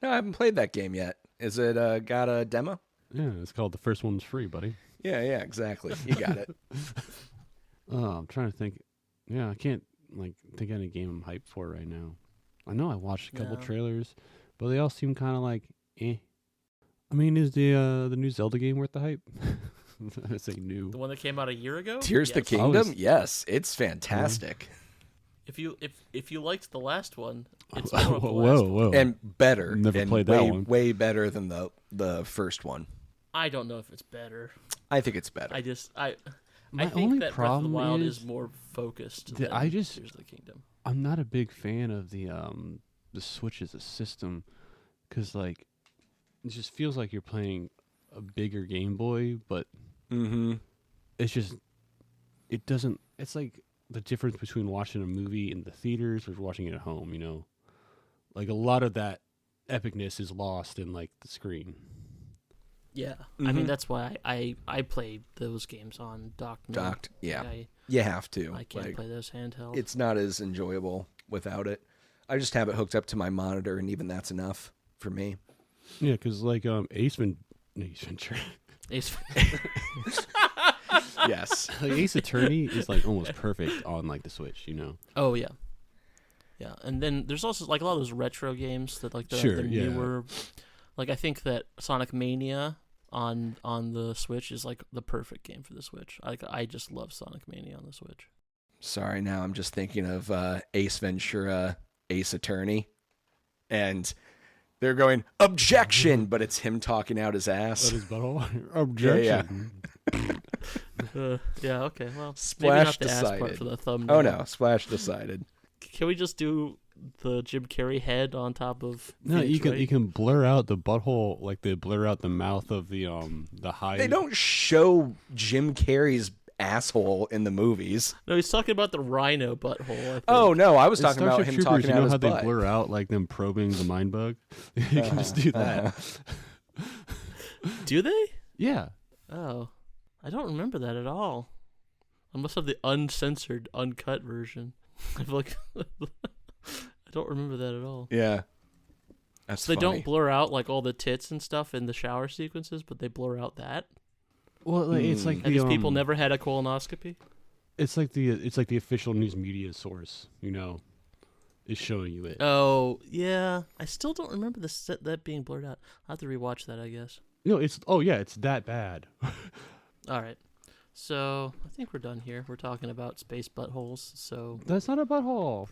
No, I haven't played that game yet. Is it got a demo?
Yeah, it's called The First One's Free, buddy.
Yeah, exactly. You got it.
I'm trying to think. Yeah, I can't think of any game I'm hyped for right now. I know I watched a couple trailers, but they all seem kind of like eh. I mean, is the new Zelda game worth the hype? I say new.
The one that came out a year ago?
Tears the Kingdom? Yes, it's fantastic.
If you liked the last one, it's more of the last one.
Whoa.
And better.
Never
and
played
way,
that one.
Way better than the first one.
I don't know if it's better.
I think it's better.
I
My
think
only
that Breath of the
problem
Wild
is
is more focused
that
than
I just-
Tears of the Kingdom.
I'm not a big fan of the Switch as a system, because like it just feels like you're playing a bigger Game Boy, but it's just it doesn't. It's like the difference between watching a movie in the theaters versus watching it at home. You know, like a lot of that epicness is lost in like the screen.
Yeah, I mean that's why I play those games on docked.
Docked, yeah.
Like,
You have to.
I can't play those handheld.
It's not as enjoyable without it. I just have it hooked up to my monitor, and even that's enough for me.
Yeah, because like Ace Ventura.
Ace
Yes.
Like Ace Attorney is like almost perfect on like the Switch, you know.
Oh yeah, yeah. And then there's also like a lot of those retro games that like the newer. Like I think that Sonic Mania on the Switch is like the perfect game for the Switch. I just love Sonic Mania on the Switch.
Sorry, now I'm just thinking of Ace Ventura, Ace Attorney, and they're going objection, but it's him talking out his ass.
That is butthole. Objection.
Yeah. Okay. Well,
Splash
maybe not the
decided.
ass part for the thumbnail.
Oh no, Splash decided.
Can we just do the Jim Carrey head on top of?
No,
Phoenix Wright?
you can blur out the butthole, like they blur out the mouth of the hide.
They don't show Jim Carrey's asshole in the movies.
No, he's talking about the rhino butthole. I think.
Oh no, I was
In
talking about
Starship
him
Troopers,
talking
you
out
know
his
how
butt.
they blur out like them probing the mind bug? You can just do that.
Do they?
Yeah.
Oh, I don't remember that at all. I must have the uncensored, uncut version. I feel like I don't remember that at all.
Yeah, that's
So they
funny.
don't blur out like all the tits and stuff in the shower sequences, but they blur out that.
Well, like, it's like
And
the
these people never had a colonoscopy.
It's like the official news media source, you know, is showing you it.
Oh yeah, I still don't remember that being blurred out. I'll have to rewatch that, I guess.
No, it's that bad.
All right, so I think we're done here. We're talking about space buttholes. So
That's not a butthole.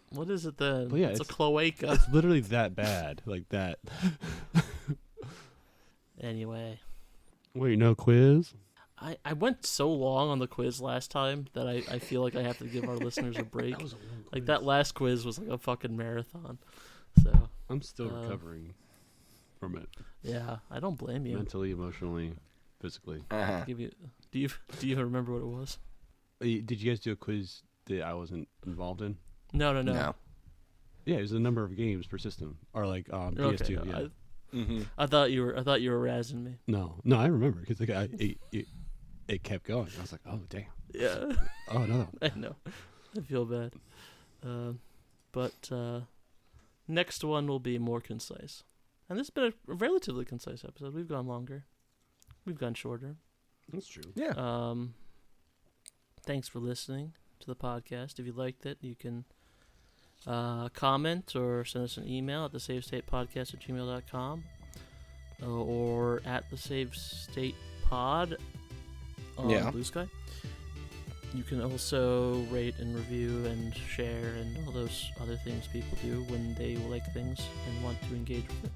what is it then?
Well, yeah,
it's a
it's-
cloaca.
It's literally that bad, like that.
Anyway,
Wait, no quiz?
I went so long on the quiz last time that I feel like I have to give our listeners a break. Like that last quiz was like a fucking marathon. So
I'm still recovering from it,
yeah, I don't blame you.
mentally, emotionally, physically.
Uh-huh.
Do you even remember what it was?
Did you guys do a quiz that I wasn't involved in?
No.
No.
Yeah, it was the number of games per system, or like PS2.
Okay,
Yeah.
I thought you were razzing me.
No, I remember because it kept going. I was like, oh damn.
Yeah.
Oh another one.
I know. I feel bad. But next one will be more concise. And this has been a relatively concise episode. We've gone longer. We've gone shorter.
That's true.
Yeah.
Thanks for listening to the podcast. If you liked it, you can comment or send us an email at thesavestatepodcast@gmail.com or at thesavestatepod on Blue Sky. You can also rate and review and share and all those other things people do when they like things and want to engage with it.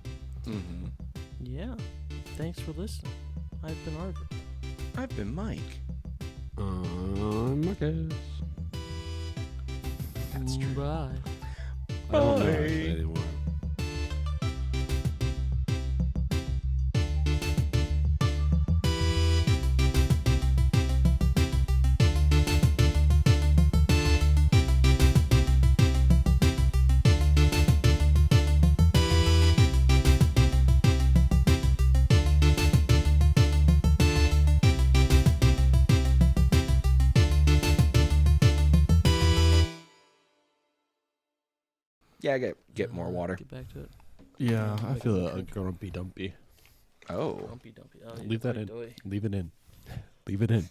Mm-hmm.
Yeah. Thanks for listening. I've been Arvid.
I've been Mike.
Marcus.
That's true.
Bye.
I don't know
Bye.
actually anymore.
Yeah, get more water.
Get back to it.
Yeah, I feel a grumpy dumpy.
Oh.
Dumpy. Oh,
Leave that in.
doy.
Leave it in. Leave it in.